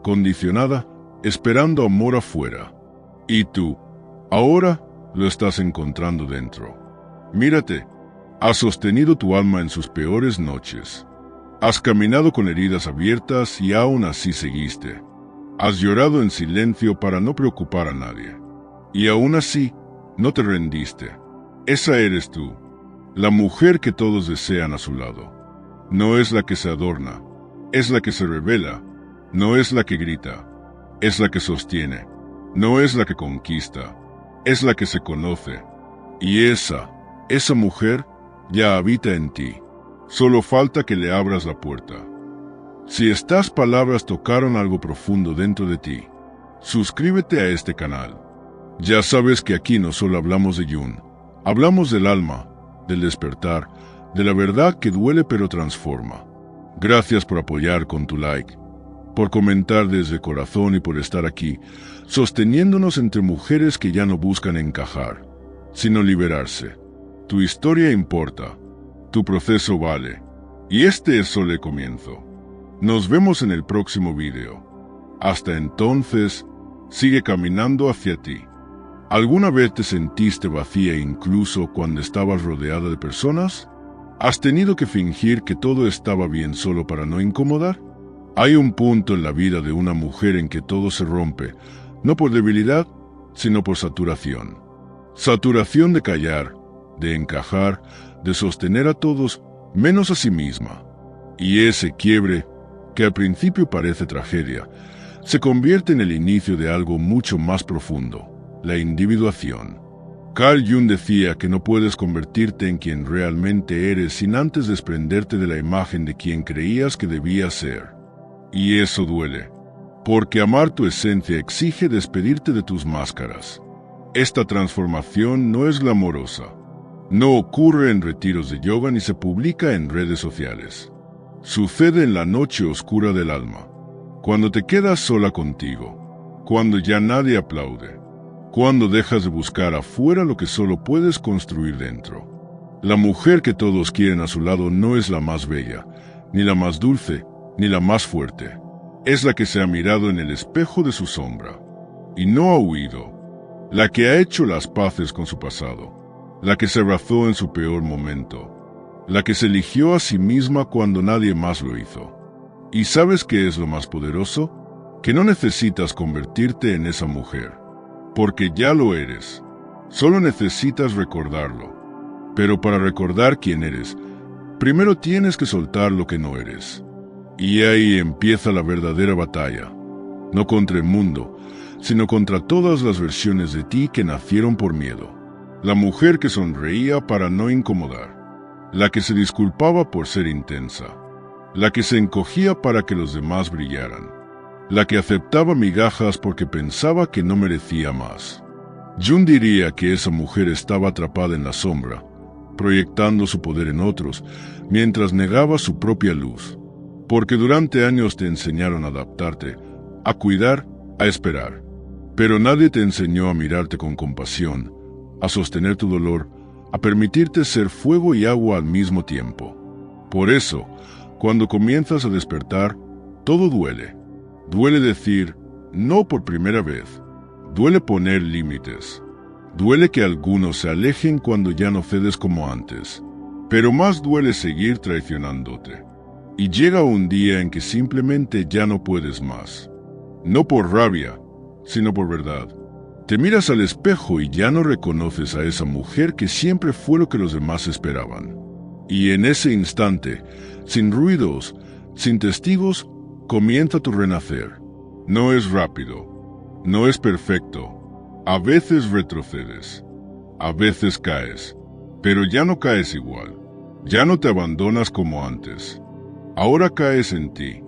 condicionada, esperando amor afuera. Y tú, ahora, lo estás encontrando dentro. Mírate, has sostenido tu alma en sus peores noches. Has caminado con heridas abiertas y aún así seguiste. Has llorado en silencio para no preocupar a nadie. Y aún así, no te rendiste. Esa eres tú, la mujer que todos desean a su lado. No es la que se adorna, es la que se revela. No es la que grita, es la que sostiene. No es la que conquista, es la que se conoce. Y esa mujer ya habita en ti. Solo falta que le abras la puerta. Si estas palabras tocaron algo profundo dentro de ti, suscríbete a este canal. Ya sabes que aquí no solo hablamos de Jung, hablamos del alma, del despertar, de la verdad que duele pero transforma. Gracias por apoyar con tu like, por comentar desde el corazón y por estar aquí, sosteniéndonos entre mujeres que ya no buscan encajar, sino liberarse. Tu historia importa, tu proceso vale, y este es solo el comienzo. Nos vemos en el próximo video. Hasta entonces, sigue caminando hacia ti. ¿Alguna vez te sentiste vacía incluso cuando estabas rodeada de personas? ¿Has tenido que fingir que todo estaba bien solo para no incomodar? Hay un punto en la vida de una mujer en que todo se rompe, no por debilidad, sino por saturación. Saturación de callar, de encajar, de sostener a todos, menos a sí misma. Y ese quiebre, que al principio parece tragedia, se convierte en el inicio de algo mucho más profundo, la individuación. Carl Jung decía que no puedes convertirte en quien realmente eres sin antes desprenderte de la imagen de quien creías que debías ser. Y eso duele, porque amar tu esencia exige despedirte de tus máscaras. Esta transformación no es glamorosa. No ocurre en retiros de yoga ni se publica en redes sociales. Sucede en la noche oscura del alma, cuando te quedas sola contigo, cuando ya nadie aplaude, cuando dejas de buscar afuera lo que solo puedes construir dentro. La mujer que todos quieren a su lado no es la más bella, ni la más dulce, ni la más fuerte. Es la que se ha mirado en el espejo de su sombra, y no ha huido. La que ha hecho las paces con su pasado, la que se abrazó en su peor momento, la que se eligió a sí misma cuando nadie más lo hizo. ¿Y sabes qué es lo más poderoso? Que no necesitas convertirte en esa mujer, porque ya lo eres. Solo necesitas recordarlo. Pero para recordar quién eres, primero tienes que soltar lo que no eres. Y ahí empieza la verdadera batalla, no contra el mundo, sino contra todas las versiones de ti que nacieron por miedo. La mujer que sonreía para no incomodar, la que se disculpaba por ser intensa, la que se encogía para que los demás brillaran, la que aceptaba migajas porque pensaba que no merecía más. Jung diría que esa mujer estaba atrapada en la sombra, proyectando su poder en otros, mientras negaba su propia luz. Porque durante años te enseñaron a adaptarte, a cuidar, a esperar. Pero nadie te enseñó a mirarte con compasión, a sostener tu dolor, a permitirte ser fuego y agua al mismo tiempo. Por eso, cuando comienzas a despertar, todo duele. Duele decir no por primera vez. Duele poner límites. Duele que algunos se alejen cuando ya no cedes como antes. Pero más duele seguir traicionándote. Y llega un día en que simplemente ya no puedes más. No por rabia, sino por verdad. Te miras al espejo y ya no reconoces a esa mujer que siempre fue lo que los demás esperaban. Y en ese instante, sin ruidos, sin testigos, comienza tu renacer. No es rápido, no es perfecto. A veces retrocedes, a veces caes, pero ya no caes igual. Ya no te abandonas como antes. Ahora caes en ti.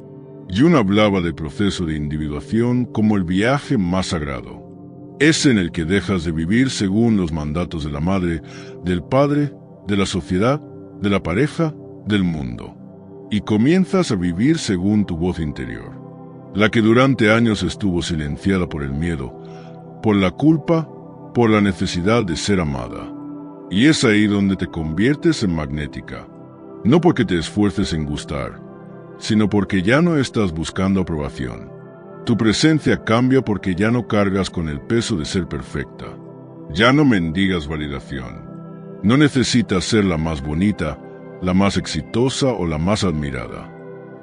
Jung hablaba del proceso de individuación como el viaje más sagrado. Es en el que dejas de vivir según los mandatos de la madre, del padre, de la sociedad, de la pareja, del mundo. Y comienzas a vivir según tu voz interior. La que durante años estuvo silenciada por el miedo, por la culpa, por la necesidad de ser amada. Y es ahí donde te conviertes en magnética. No porque te esfuerces en gustar, sino porque ya no estás buscando aprobación. Tu presencia cambia porque ya no cargas con el peso de ser perfecta. Ya no mendigas validación. No necesitas ser la más bonita, la más exitosa o la más admirada.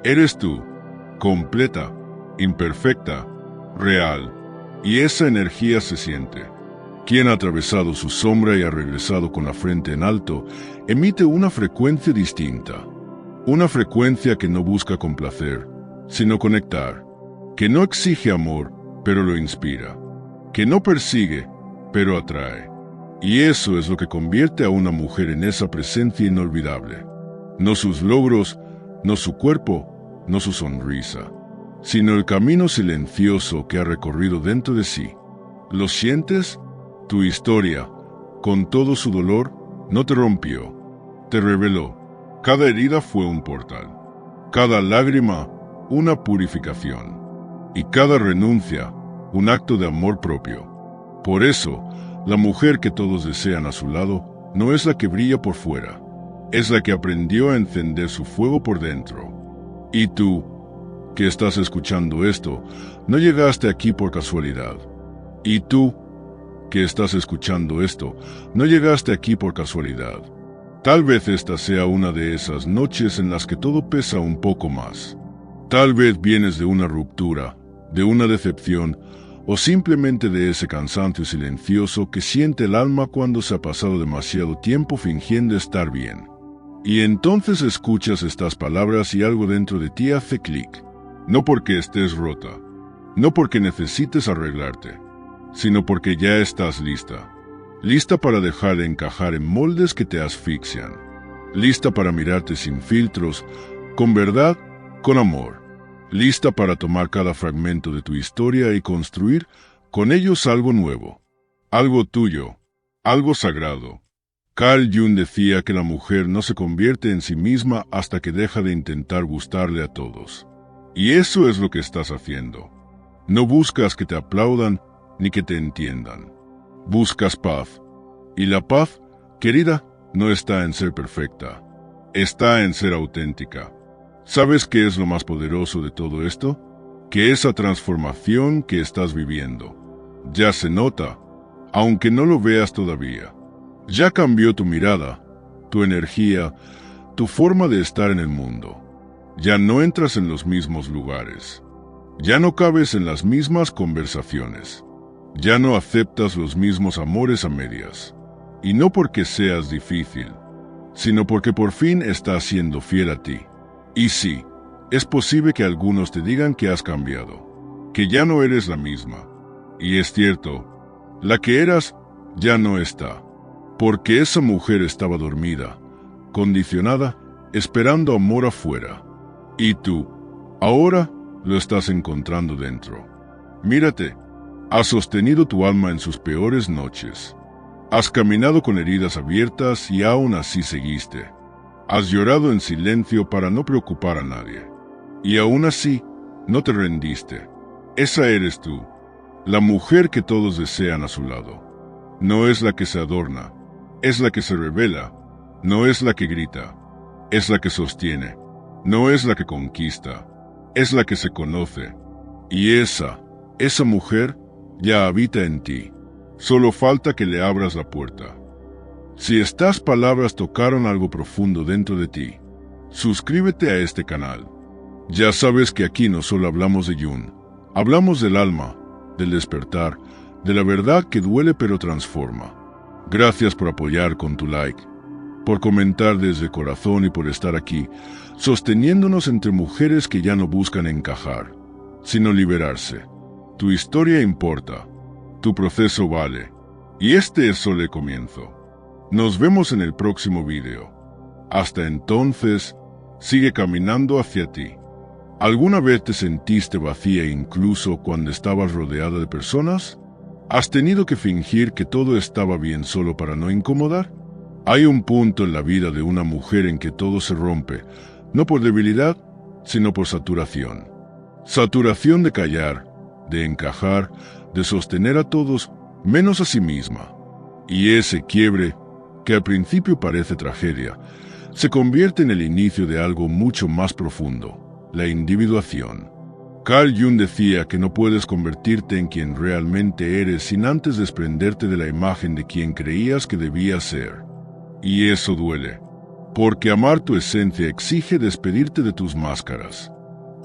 Eres tú, completa, imperfecta, real, y esa energía se siente. Quien ha atravesado su sombra y ha regresado con la frente en alto, emite una frecuencia distinta. Una frecuencia que no busca complacer, sino conectar. Que no exige amor, pero lo inspira. que no persigue, pero atrae. Y eso es lo que convierte a una mujer en esa presencia inolvidable. No sus logros, no su cuerpo, no su sonrisa, sino el camino silencioso que ha recorrido dentro de sí. ¿Lo sientes? Tu historia, con todo su dolor, no te rompió, te reveló. Cada herida fue un portal, cada lágrima una purificación, y cada renuncia un acto de amor propio. Por eso, la mujer que todos desean a su lado no es la que brilla por fuera, es la que aprendió a encender su fuego por dentro. Y tú, que estás escuchando esto, no llegaste aquí por casualidad. Y tú, que estás escuchando esto, no llegaste aquí por casualidad. Tal vez esta sea una de esas noches en las que todo pesa un poco más. Tal vez vienes de una ruptura, de una decepción, o simplemente de ese cansancio silencioso que siente el alma cuando se ha pasado demasiado tiempo fingiendo estar bien. Y entonces escuchas estas palabras y algo dentro de ti hace clic. No porque estés rota, no porque necesites arreglarte, sino porque ya estás lista. Lista para dejar de encajar en moldes que te asfixian. Lista para mirarte sin filtros, con verdad, con amor. Lista para tomar cada fragmento de tu historia y construir con ellos algo nuevo, algo tuyo, algo sagrado. Carl Jung decía que la mujer no se convierte en sí misma hasta que deja de intentar gustarle a todos. Y eso es lo que estás haciendo. No buscas que te aplaudan ni que te entiendan. Buscas paz. Y la paz, querida, no está en ser perfecta. Está en ser auténtica. ¿Sabes qué es lo más poderoso de todo esto? Que esa transformación que estás viviendo ya se nota, aunque no lo veas todavía. Ya cambió tu mirada, tu energía, tu forma de estar en el mundo. Ya no entras en los mismos lugares. Ya no cabes en las mismas conversaciones. Ya no aceptas los mismos amores a medias. Y no porque seas difícil, sino porque por fin estás siendo fiel a ti. Y sí, es posible que algunos te digan que has cambiado, que ya no eres la misma. Y es cierto, la que eras ya no está, porque esa mujer estaba dormida, condicionada, esperando amor afuera. Y tú, ahora, lo estás encontrando dentro. Mírate, has sostenido tu alma en sus peores noches. Has caminado con heridas abiertas y aún así seguiste. Has llorado en silencio para no preocupar a nadie. Y aún así, no te rendiste. Esa eres tú, la mujer que todos desean a su lado. No es la que se adorna, es la que se revela. No es la que grita, es la que sostiene. No es la que conquista, es la que se conoce. Y esa mujer ya habita en ti. Solo falta que le abras la puerta. Si estas palabras tocaron algo profundo dentro de ti, suscríbete a este canal. Ya sabes que aquí no solo hablamos de Jung, hablamos del alma, del despertar, de la verdad que duele pero transforma. Gracias por apoyar con tu like, por comentar desde el corazón y por estar aquí, sosteniéndonos entre mujeres que ya no buscan encajar, sino liberarse. Tu historia importa, tu proceso vale, y este es solo el comienzo. Nos vemos en el próximo video. Hasta entonces, sigue caminando hacia ti. ¿Alguna vez te sentiste vacía incluso cuando estabas rodeada de personas? ¿Has tenido que fingir que todo estaba bien solo para no incomodar? Hay un punto en la vida de una mujer en que todo se rompe, no por debilidad, sino por saturación. Saturación de callar, de encajar, de sostener a todos, menos a sí misma. Y ese quiebre, que al principio parece tragedia, se convierte en el inicio de algo mucho más profundo, la individuación. Carl Jung decía que no puedes convertirte en quien realmente eres sin antes desprenderte de la imagen de quien creías que debías ser. Y eso duele, porque amar tu esencia exige despedirte de tus máscaras.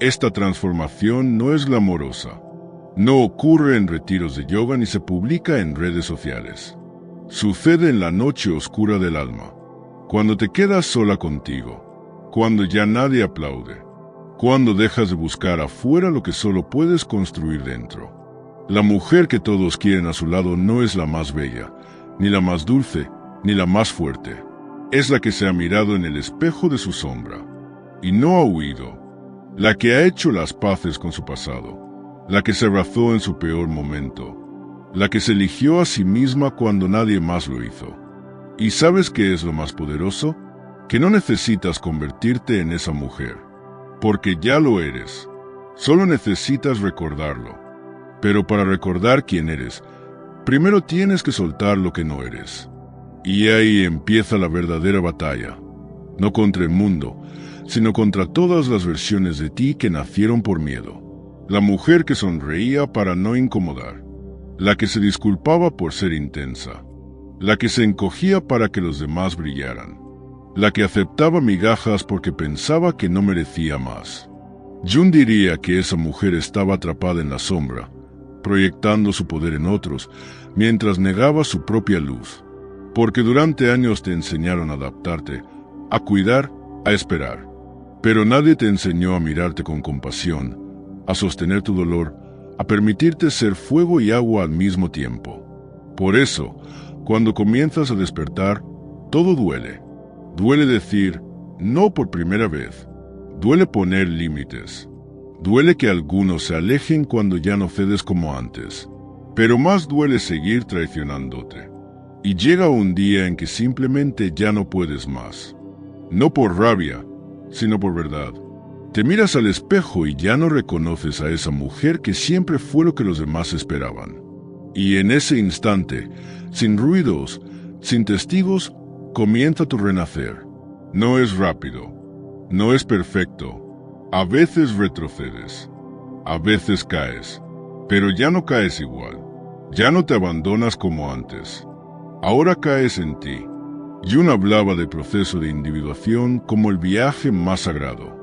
Esta transformación no es glamorosa. No ocurre en retiros de yoga ni se publica en redes sociales. Sucede en la noche oscura del alma, cuando te quedas sola contigo, cuando ya nadie aplaude, cuando dejas de buscar afuera lo que solo puedes construir dentro. La mujer que todos quieren a su lado no es la más bella, ni la más dulce, ni la más fuerte. Es la que se ha mirado en el espejo de su sombra y no ha huido. La que ha hecho las paces con su pasado. La que se abrazó en su peor momento. La que se eligió a sí misma cuando nadie más lo hizo. ¿Y sabes qué es lo más poderoso? Que no necesitas convertirte en esa mujer, porque ya lo eres. Solo necesitas recordarlo. Pero para recordar quién eres, primero tienes que soltar lo que no eres. Y ahí empieza la verdadera batalla, no contra el mundo, sino contra todas las versiones de ti que nacieron por miedo. La mujer que sonreía para no incomodar, la que se disculpaba por ser intensa, la que se encogía para que los demás brillaran, la que aceptaba migajas porque pensaba que no merecía más. Jung diría que esa mujer estaba atrapada en la sombra, proyectando su poder en otros, mientras negaba su propia luz. Porque durante años te enseñaron a adaptarte, a cuidar, a esperar. Pero nadie te enseñó a mirarte con compasión, a sostener tu dolor, a permitirte ser fuego y agua al mismo tiempo. Por eso, cuando comienzas a despertar, todo duele. Duele decir no por primera vez. Duele poner límites. Duele que algunos se alejen cuando ya no cedes como antes. Pero más duele seguir traicionándote. Y llega un día en que simplemente ya no puedes más. No por rabia, sino por verdad. Te miras al espejo y ya no reconoces a esa mujer que siempre fue lo que los demás esperaban. Y en ese instante, sin ruidos, sin testigos, comienza tu renacer. No es rápido, no es perfecto. A veces retrocedes, a veces caes, pero ya no caes igual. Ya no te abandonas como antes. Ahora caes en ti. Jung hablaba del proceso de individuación como el viaje más sagrado.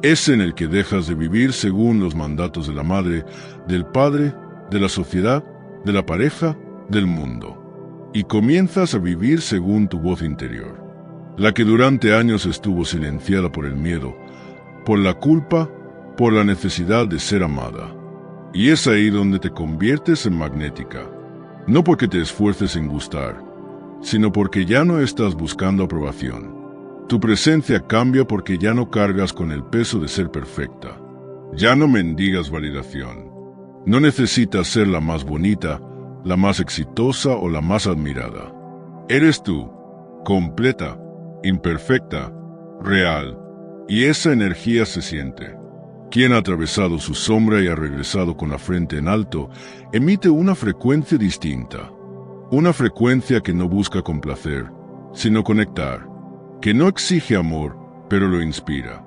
Es en el que dejas de vivir según los mandatos de la madre, del padre, de la sociedad, de la pareja, del mundo. Y comienzas a vivir según tu voz interior. La que durante años estuvo silenciada por el miedo, por la culpa, por la necesidad de ser amada. Y es ahí donde te conviertes en magnética. No porque te esfuerces en gustar, sino porque ya no estás buscando aprobación. Tu presencia cambia porque ya no cargas con el peso de ser perfecta. Ya no mendigas validación. No necesitas ser la más bonita, la más exitosa o la más admirada. Eres tú, completa, imperfecta, real, y esa energía se siente. Quien ha atravesado su sombra y ha regresado con la frente en alto, emite una frecuencia distinta. Una frecuencia que no busca complacer, sino conectar. Que no exige amor, pero lo inspira.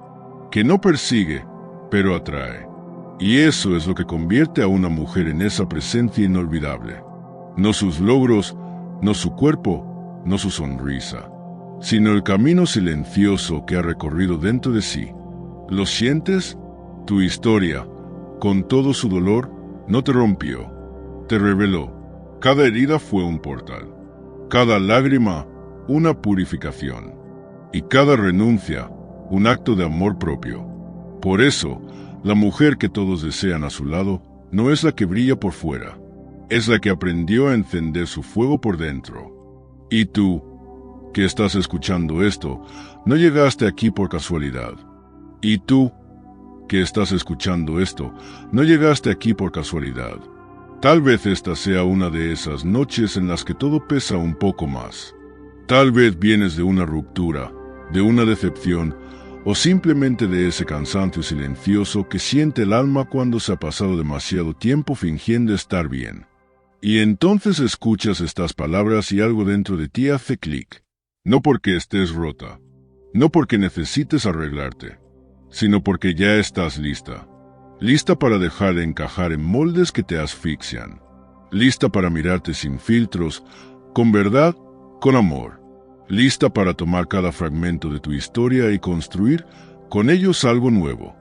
Que no persigue, pero atrae. Y eso es lo que convierte a una mujer en esa presencia inolvidable. No sus logros, no su cuerpo, no su sonrisa, sino el camino silencioso que ha recorrido dentro de sí. ¿Lo sientes? Tu historia, con todo su dolor, no te rompió, te reveló. Cada herida fue un portal, cada lágrima una purificación, y cada renuncia un acto de amor propio. Por eso, la mujer que todos desean a su lado no es la que brilla por fuera, es la que aprendió a encender su fuego por dentro. Y tú, que estás escuchando esto, no llegaste aquí por casualidad. Y tú, que estás escuchando esto, no llegaste aquí por casualidad. Tal vez esta sea una de esas noches en las que todo pesa un poco más. Tal vez vienes de una ruptura, de una decepción, o simplemente de ese cansancio silencioso que siente el alma cuando se ha pasado demasiado tiempo fingiendo estar bien. Y entonces escuchas estas palabras y algo dentro de ti hace clic. No porque estés rota, no porque necesites arreglarte, sino porque ya estás lista. Lista para dejar de encajar en moldes que te asfixian. Lista para mirarte sin filtros, con verdad, con amor. Lista para tomar cada fragmento de tu historia y construir con ellos algo nuevo.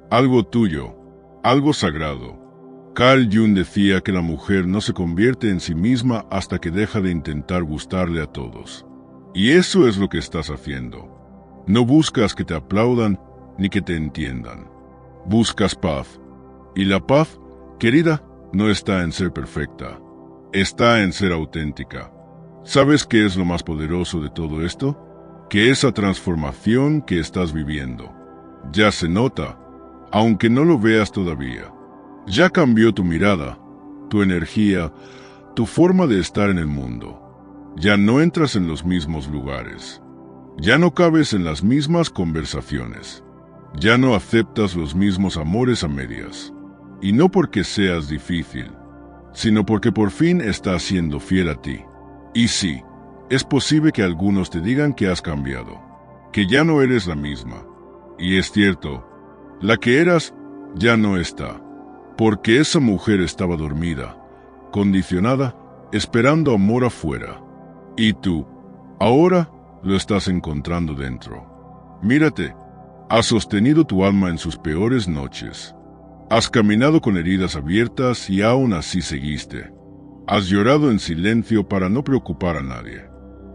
Algo tuyo, algo sagrado. Carl Jung decía que la mujer no se convierte en sí misma hasta que deja de intentar gustarle a todos. Y eso es lo que estás haciendo. No buscas que te aplaudan ni que te entiendan. Buscas paz. Y la paz, querida, no está en ser perfecta, está en ser auténtica. ¿Sabes qué es lo más poderoso de todo esto? Que esa transformación que estás viviendo ya se nota, aunque no lo veas todavía. Ya cambió tu mirada, tu energía, tu forma de estar en el mundo. Ya no entras en los mismos lugares. Ya no cabes en las mismas conversaciones. Ya no aceptas los mismos amores a medias. Y no porque seas difícil, sino porque por fin estás siendo fiel a ti. Y sí, es posible que algunos te digan que has cambiado, que ya no eres la misma. Y es cierto, la que eras ya no está, porque esa mujer estaba dormida, condicionada, esperando amor afuera. Y tú, ahora, lo estás encontrando dentro. Mírate, has sostenido tu alma en sus peores noches. Has caminado con heridas abiertas y aún así seguiste. Has llorado en silencio para no preocupar a nadie.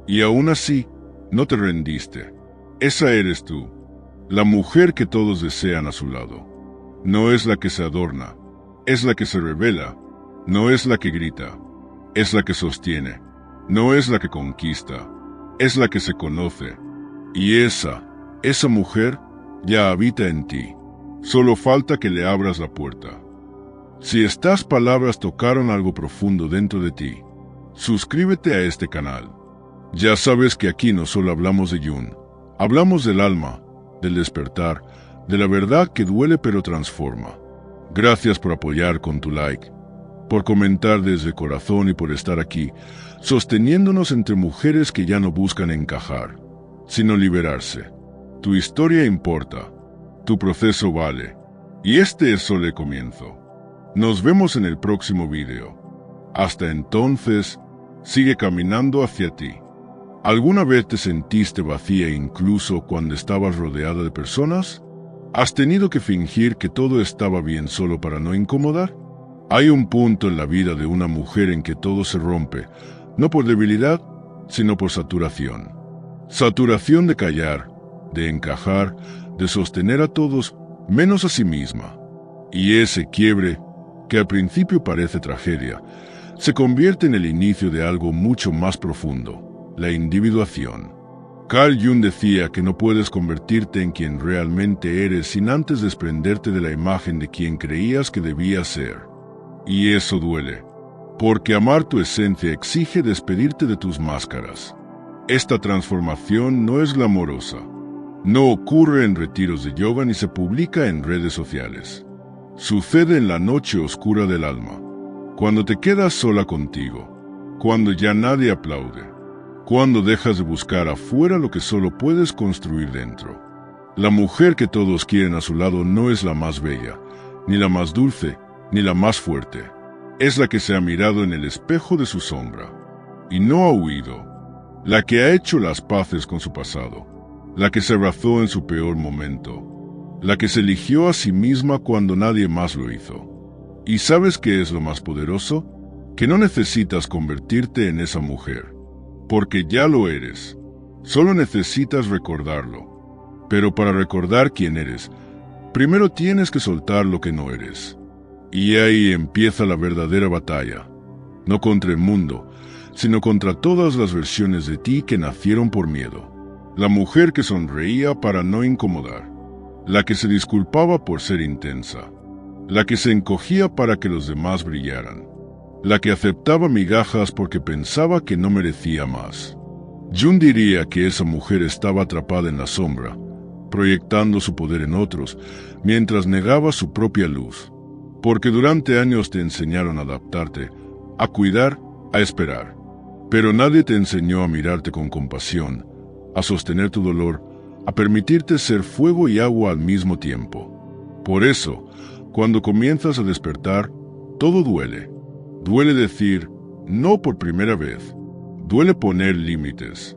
Y aún así, no te rendiste. Esa eres tú, la mujer que todos desean a su lado. No es la que se adorna, es la que se revela. No es la que grita, es la que sostiene. No es la que conquista, es la que se conoce. Y esa mujer ya habita en ti. Solo falta que le abras la puerta. Si estas palabras tocaron algo profundo dentro de ti, suscríbete a este canal. Ya sabes que aquí no solo hablamos de Jung, hablamos del alma, del despertar, de la verdad que duele pero transforma. Gracias por apoyar con tu like, por comentar desde el corazón y por estar aquí, sosteniéndonos entre mujeres que ya no buscan encajar, sino liberarse. Tu historia importa, tu proceso vale, y este es solo el comienzo. Nos vemos en el próximo video. Hasta entonces, sigue caminando hacia ti. ¿Alguna vez te sentiste vacía incluso cuando estabas rodeada de personas? ¿Has tenido que fingir que todo estaba bien solo para no incomodar? Hay un punto en la vida de una mujer en que todo se rompe, no por debilidad, sino por saturación. Saturación de callar, de encajar, de sostener a todos, menos a sí misma. Y ese quiebre, que al principio parece tragedia, se convierte en el inicio de algo mucho más profundo, la individuación. Carl Jung decía que no puedes convertirte en quien realmente eres sin antes desprenderte de la imagen de quien creías que debías ser. Y eso duele, porque amar tu esencia exige despedirte de tus máscaras. Esta transformación no es glamorosa, no ocurre en retiros de yoga ni se publica en redes sociales. Sucede en la noche oscura del alma, cuando te quedas sola contigo, cuando ya nadie aplaude, cuando dejas de buscar afuera lo que solo puedes construir dentro. La mujer que todos quieren a su lado no es la más bella, ni la más dulce, ni la más fuerte. Es la que se ha mirado en el espejo de su sombra, y no ha huido. La que ha hecho las paces con su pasado, la que se abrazó en su peor momento, la que se eligió a sí misma cuando nadie más lo hizo. ¿Y sabes qué es lo más poderoso? Que no necesitas convertirte en esa mujer, porque ya lo eres. Solo necesitas recordarlo. Pero para recordar quién eres, primero tienes que soltar lo que no eres. Y ahí empieza la verdadera batalla, no contra el mundo, sino contra todas las versiones de ti que nacieron por miedo. La mujer que sonreía para no incomodar, la que se disculpaba por ser intensa, la que se encogía para que los demás brillaran, la que aceptaba migajas porque pensaba que no merecía más. Jung diría que esa mujer estaba atrapada en la sombra, proyectando su poder en otros, mientras negaba su propia luz. Porque durante años te enseñaron a adaptarte, a cuidar, a esperar. Pero nadie te enseñó a mirarte con compasión, a sostener tu dolor, a permitirte ser fuego y agua al mismo tiempo. Por eso, cuando comienzas a despertar, todo duele. Duele decir no por primera vez. Duele poner límites.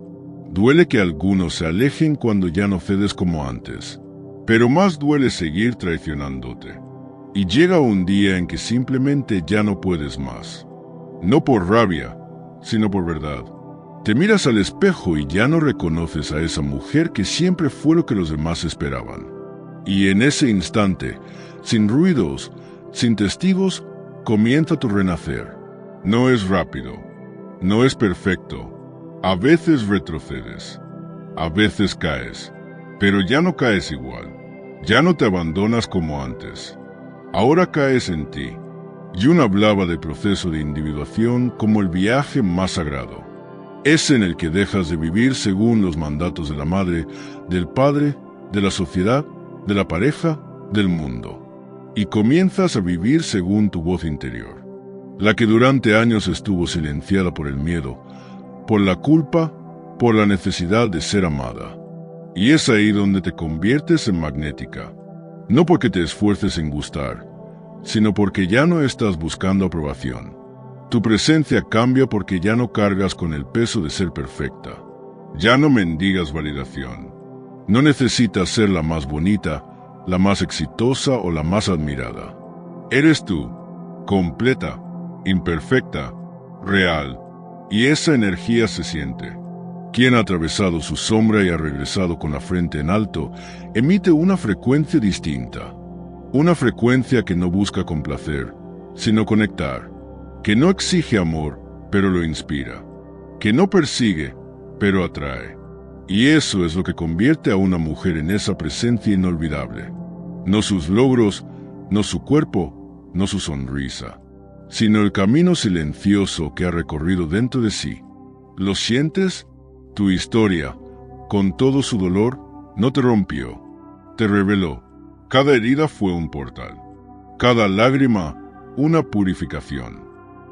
Duele que algunos se alejen cuando ya no cedes como antes. Pero más duele seguir traicionándote. Y llega un día en que simplemente ya no puedes más. No por rabia, sino por verdad. Te miras al espejo y ya no reconoces a esa mujer que siempre fue lo que los demás esperaban. Y en ese instante, sin ruidos, sin testigos, comienza tu renacer. No es rápido, no es perfecto. A veces retrocedes, a veces caes, pero ya no caes igual. Ya no te abandonas como antes. Ahora caes en ti. Jung hablaba del proceso de individuación como el viaje más sagrado. Es en el que dejas de vivir según los mandatos de la madre, del padre, de la sociedad, de la pareja, del mundo. Y comienzas a vivir según tu voz interior. La que durante años estuvo silenciada por el miedo, por la culpa, por la necesidad de ser amada. Y es ahí donde te conviertes en magnética. No porque te esfuerces en gustar, sino porque ya no estás buscando aprobación. Tu presencia cambia porque ya no cargas con el peso de ser perfecta. Ya no mendigas validación. No necesitas ser la más bonita, la más exitosa o la más admirada. Eres tú, completa, imperfecta, real, y esa energía se siente. Quien ha atravesado su sombra y ha regresado con la frente en alto, emite una frecuencia distinta. Una frecuencia que no busca complacer, sino conectar. Que no exige amor, pero lo inspira. Que no persigue, pero atrae. Y eso es lo que convierte a una mujer en esa presencia inolvidable. No sus logros, no su cuerpo, no su sonrisa, sino el camino silencioso que ha recorrido dentro de sí. ¿Lo sientes? Tu historia, con todo su dolor, no te rompió, te reveló. Cada herida fue un portal, cada lágrima una purificación,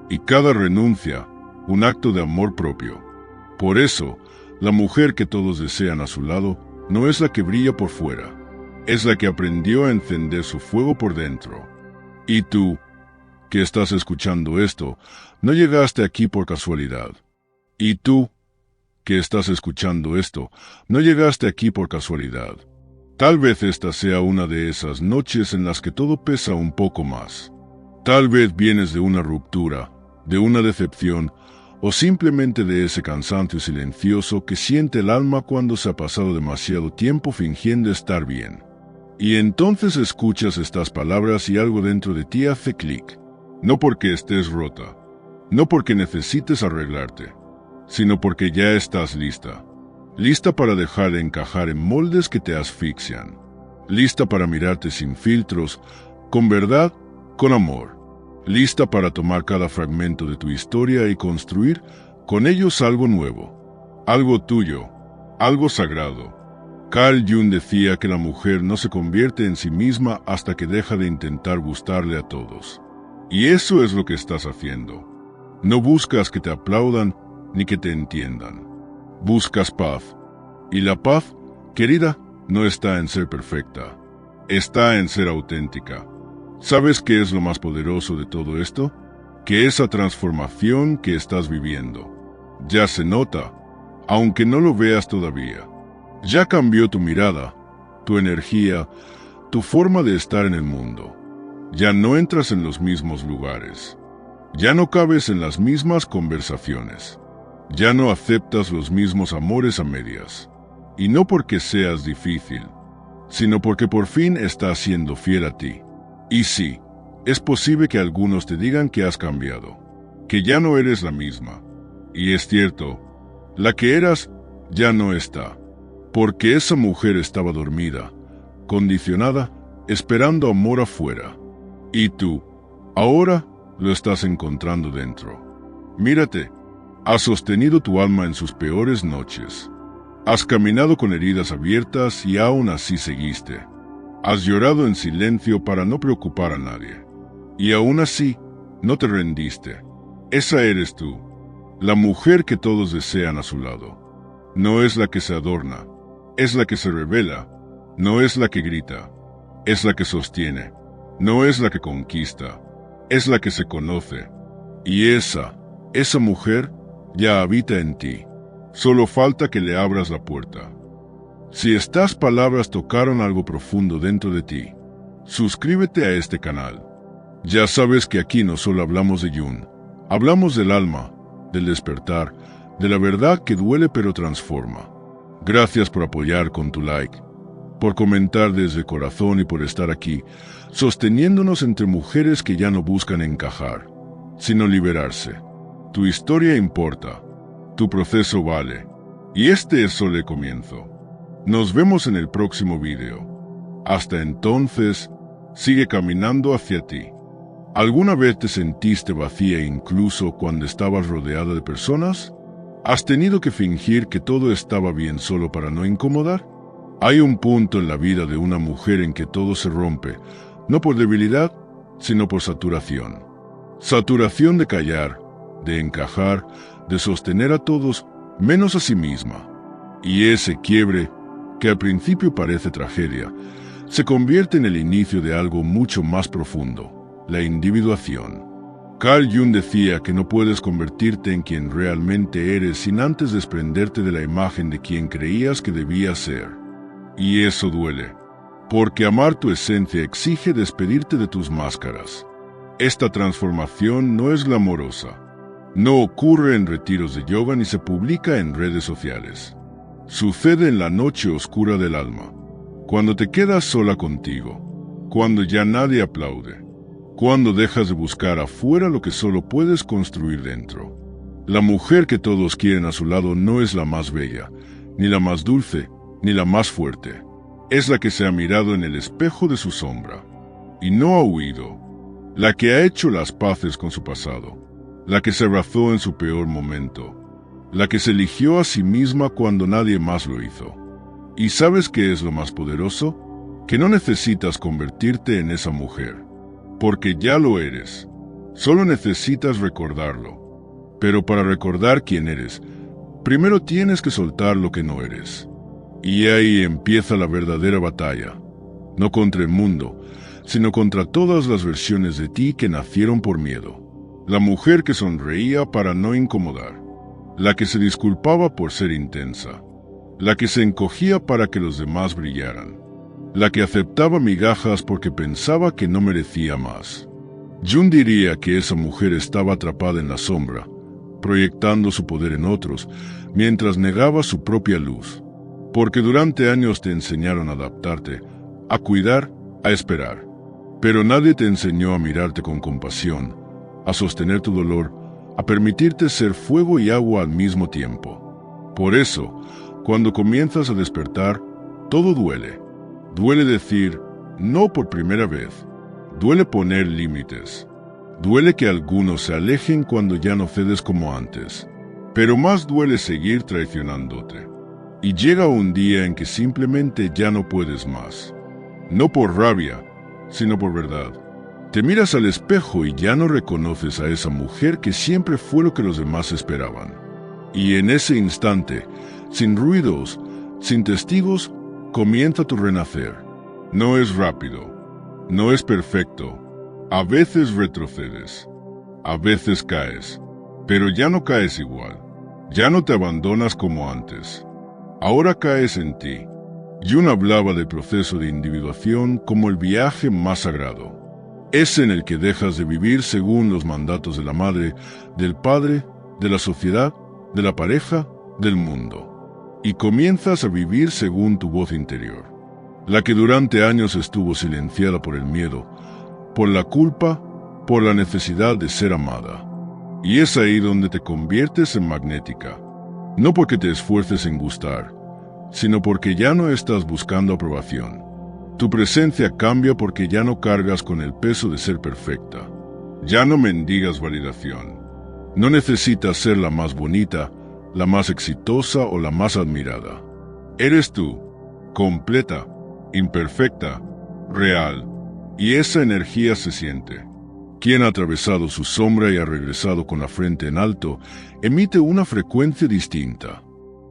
y cada renuncia un acto de amor propio. Por eso, la mujer que todos desean a su lado no es la que brilla por fuera, es la que aprendió a encender su fuego por dentro. Y tú, que estás escuchando esto, no llegaste aquí por casualidad. Y tú, que estás escuchando esto, no llegaste aquí por casualidad. Tal vez esta sea una de esas noches en las que todo pesa un poco más. Tal vez vienes de una ruptura, de una decepción, o simplemente de ese cansancio silencioso que siente el alma cuando se ha pasado demasiado tiempo fingiendo estar bien. Y entonces escuchas estas palabras y algo dentro de ti hace clic. No porque estés rota, no porque necesites arreglarte, sino porque ya estás lista. Lista para dejar de encajar en moldes que te asfixian. Lista para mirarte sin filtros, con verdad, con amor. Lista para tomar cada fragmento de tu historia y construir con ellos algo nuevo. Algo tuyo, algo sagrado. Carl Jung decía que la mujer no se convierte en sí misma hasta que deja de intentar gustarle a todos. Y eso es lo que estás haciendo. No buscas que te aplaudan ni que te entiendan. Buscas paz. Y la paz, querida, no está en ser perfecta. Está en ser auténtica. ¿Sabes qué es lo más poderoso de todo esto? Que esa transformación que estás viviendo ya se nota, aunque no lo veas todavía. Ya cambió tu mirada, tu energía, tu forma de estar en el mundo. Ya no entras en los mismos lugares. Ya no cabes en las mismas conversaciones. Ya no aceptas los mismos amores a medias. Y no porque seas difícil, sino porque por fin estás siendo fiel a ti. Y sí, es posible que algunos te digan que has cambiado, que ya no eres la misma. Y es cierto, la que eras ya no está, porque esa mujer estaba dormida, condicionada, esperando amor afuera. Y tú, ahora lo estás encontrando dentro. Mírate. Has sostenido tu alma en sus peores noches. Has caminado con heridas abiertas y aún así seguiste. Has llorado en silencio para no preocupar a nadie. Y aún así, no te rendiste. Esa eres tú, la mujer que todos desean a su lado. No es la que se adorna, es la que se revela. No es la que grita, es la que sostiene. No es la que conquista, es la que se conoce. Y esa mujer ya habita en ti. Solo falta que le abras la puerta. Si estas palabras tocaron algo profundo dentro de ti, suscríbete a este canal. Ya sabes que aquí no solo hablamos de Jung, hablamos del alma, del despertar, de la verdad que duele pero transforma. Gracias por apoyar con tu like. por comentar desde el corazón y por estar aquí, sosteniéndonos entre mujeres que ya no buscan encajar, sino liberarse. Tu historia importa, tu proceso vale, y este es solo el comienzo. Nos vemos en el próximo video. Hasta entonces, sigue caminando hacia ti. ¿Alguna vez te sentiste vacía incluso cuando estabas rodeada de personas? ¿Has tenido que fingir que todo estaba bien solo para no incomodar? Hay un punto en la vida de una mujer en que todo se rompe, no por debilidad, sino por saturación. Saturación de callar, de encajar, de sostener a todos, menos a sí misma. Y ese quiebre, que al principio parece tragedia, se convierte en el inicio de algo mucho más profundo, la individuación. Carl Jung decía que no puedes convertirte en quien realmente eres sin antes desprenderte de la imagen de quien creías que debías ser. Y eso duele, porque amar tu esencia exige despedirte de tus máscaras. Esta transformación no es glamorosa. No ocurre en retiros de yoga ni se publica en redes sociales. Sucede en la noche oscura del alma, cuando te quedas sola contigo, cuando ya nadie aplaude, cuando dejas de buscar afuera lo que solo puedes construir dentro. La mujer que todos quieren a su lado no es la más bella, ni la más dulce, ni la más fuerte. Es la que se ha mirado en el espejo de su sombra, y no ha huido. La que ha hecho las paces con su pasado, la que se abrazó en su peor momento, la que se eligió a sí misma cuando nadie más lo hizo. ¿Y sabes qué es lo más poderoso? Que no necesitas convertirte en esa mujer, porque ya lo eres. Solo necesitas recordarlo. Pero para recordar quién eres, primero tienes que soltar lo que no eres. Y ahí empieza la verdadera batalla, no contra el mundo, sino contra todas las versiones de ti que nacieron por miedo. La mujer que sonreía para no incomodar, la que se disculpaba por ser intensa, la que se encogía para que los demás brillaran, la que aceptaba migajas porque pensaba que no merecía más. Jung diría que esa mujer estaba atrapada en la sombra, proyectando su poder en otros, mientras negaba su propia luz. Porque durante años te enseñaron a adaptarte, a cuidar, a esperar. Pero nadie te enseñó a mirarte con compasión, a sostener tu dolor, a permitirte ser fuego y agua al mismo tiempo. Por eso, cuando comienzas a despertar, todo duele. Duele decir no por primera vez. Duele poner límites. Duele que algunos se alejen cuando ya no cedes como antes. Pero más duele seguir traicionándote. Y llega un día en que simplemente ya no puedes más. No por rabia, sino por verdad. Te miras al espejo y ya no reconoces a esa mujer que siempre fue lo que los demás esperaban. Y en ese instante, sin ruidos, sin testigos, comienza tu renacer. No es rápido, no es perfecto. A veces retrocedes, a veces caes, pero ya no caes igual. Ya no te abandonas como antes. Ahora caes en ti. Jung hablaba del proceso de individuación como el viaje más sagrado. Es en el que dejas de vivir según los mandatos de la madre, del padre, de la sociedad, de la pareja, del mundo. Y comienzas a vivir según tu voz interior. La que durante años estuvo silenciada por el miedo, por la culpa, por la necesidad de ser amada. Y es ahí donde te conviertes en magnética. No porque te esfuerces en gustar, sino porque ya no estás buscando aprobación. Tu presencia cambia porque ya no cargas con el peso de ser perfecta. Ya no mendigas validación. No necesitas ser la más bonita, la más exitosa o la más admirada. Eres tú, completa, imperfecta, real, y esa energía se siente. Quien ha atravesado su sombra y ha regresado con la frente en alto, emite una frecuencia distinta.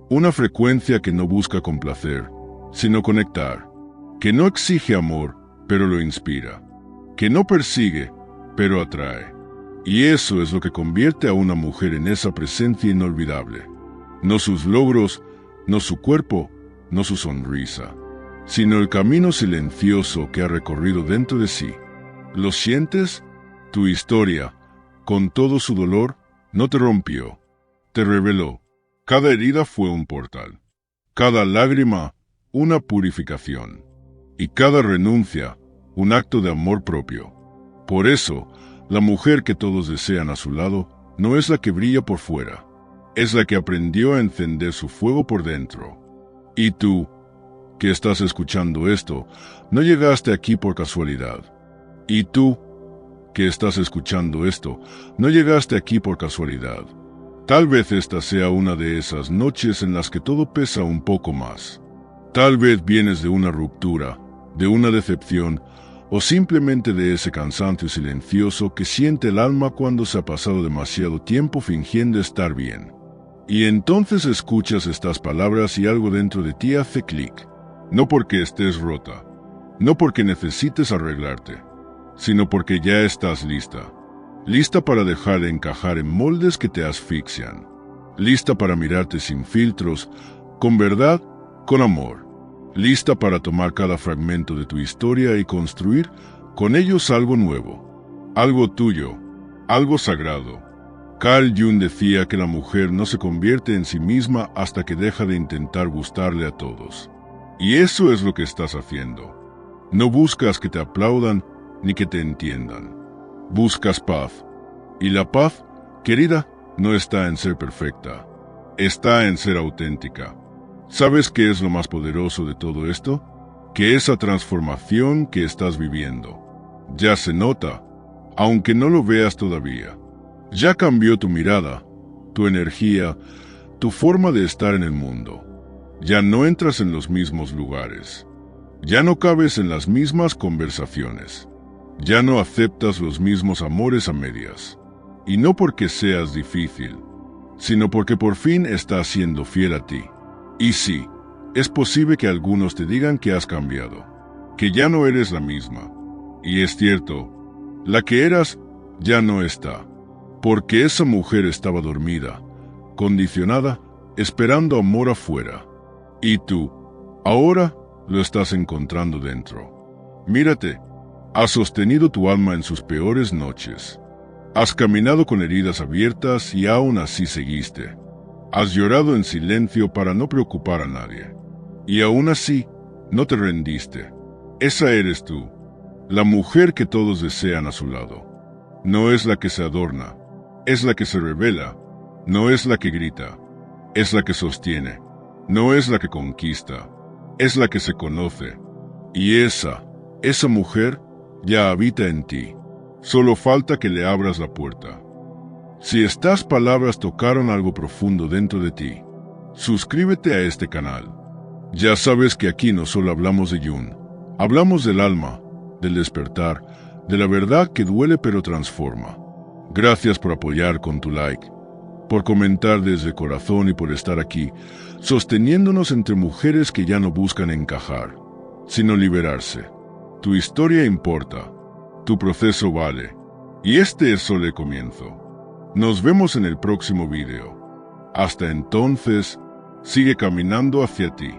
Una frecuencia que no busca complacer, sino conectar. Que no exige amor, pero lo inspira. Que no persigue, pero atrae. Y eso es lo que convierte a una mujer en esa presencia inolvidable. No sus logros, no su cuerpo, no su sonrisa, sino el camino silencioso que ha recorrido dentro de sí. ¿Lo sientes? Tu historia, con todo su dolor, no te rompió, te reveló. Cada herida fue un portal. Cada lágrima, una purificación. Y cada renuncia, un acto de amor propio. Por eso, la mujer que todos desean a su lado no es la que brilla por fuera, es la que aprendió a encender su fuego por dentro. Y tú, que estás escuchando esto, no llegaste aquí por casualidad. Y tú, que estás escuchando esto, no llegaste aquí por casualidad. Tal vez esta sea una de esas noches en las que todo pesa un poco más. Tal vez vienes de una ruptura, de una decepción, o simplemente de ese cansancio silencioso que siente el alma cuando se ha pasado demasiado tiempo fingiendo estar bien. Y entonces escuchas estas palabras y algo dentro de ti hace clic. No porque estés rota, no porque necesites arreglarte, sino porque ya estás lista. Lista para dejar de encajar en moldes que te asfixian. Lista para mirarte sin filtros, con verdad, con amor. Lista para tomar cada fragmento de tu historia y construir con ellos algo nuevo, algo tuyo, algo sagrado. Carl Jung decía que la mujer no se convierte en sí misma hasta que deja de intentar gustarle a todos. Y eso es lo que estás haciendo. No buscas que te aplaudan ni que te entiendan. Buscas paz. Y la paz, querida, no está en ser perfecta. Está en ser auténtica. ¿Sabes qué es lo más poderoso de todo esto? Que esa transformación que estás viviendo ya se nota, aunque no lo veas todavía. Ya cambió tu mirada, tu energía, tu forma de estar en el mundo. Ya no entras en los mismos lugares. Ya no cabes en las mismas conversaciones. Ya no aceptas los mismos amores a medias. Y no porque seas difícil, sino porque por fin estás siendo fiel a ti. Y sí, es posible que algunos te digan que has cambiado, que ya no eres la misma. Y es cierto, la que eras ya no está, porque esa mujer estaba dormida, condicionada, esperando amor afuera. Y tú, ahora, lo estás encontrando dentro. Mírate, has sostenido tu alma en sus peores noches. Has caminado con heridas abiertas y aún así seguiste. Has llorado en silencio para no preocupar a nadie. Y aún así, no te rendiste. Esa eres tú, la mujer que todos desean a su lado. No es la que se adorna, es la que se revela. No es la que grita, es la que sostiene. No es la que conquista, es la que se conoce. Y esa mujer ya habita en ti. Solo falta que le abras la puerta. Si estas palabras tocaron algo profundo dentro de ti, suscríbete a este canal. Ya sabes que aquí no solo hablamos de Jung, hablamos del alma, del despertar, de la verdad que duele pero transforma. Gracias por apoyar con tu like, por comentar desde el corazón y por estar aquí, sosteniéndonos entre mujeres que ya no buscan encajar, sino liberarse. Tu historia importa, tu proceso vale, y este es solo el comienzo. Nos vemos en el próximo video. Hasta entonces, sigue caminando hacia ti.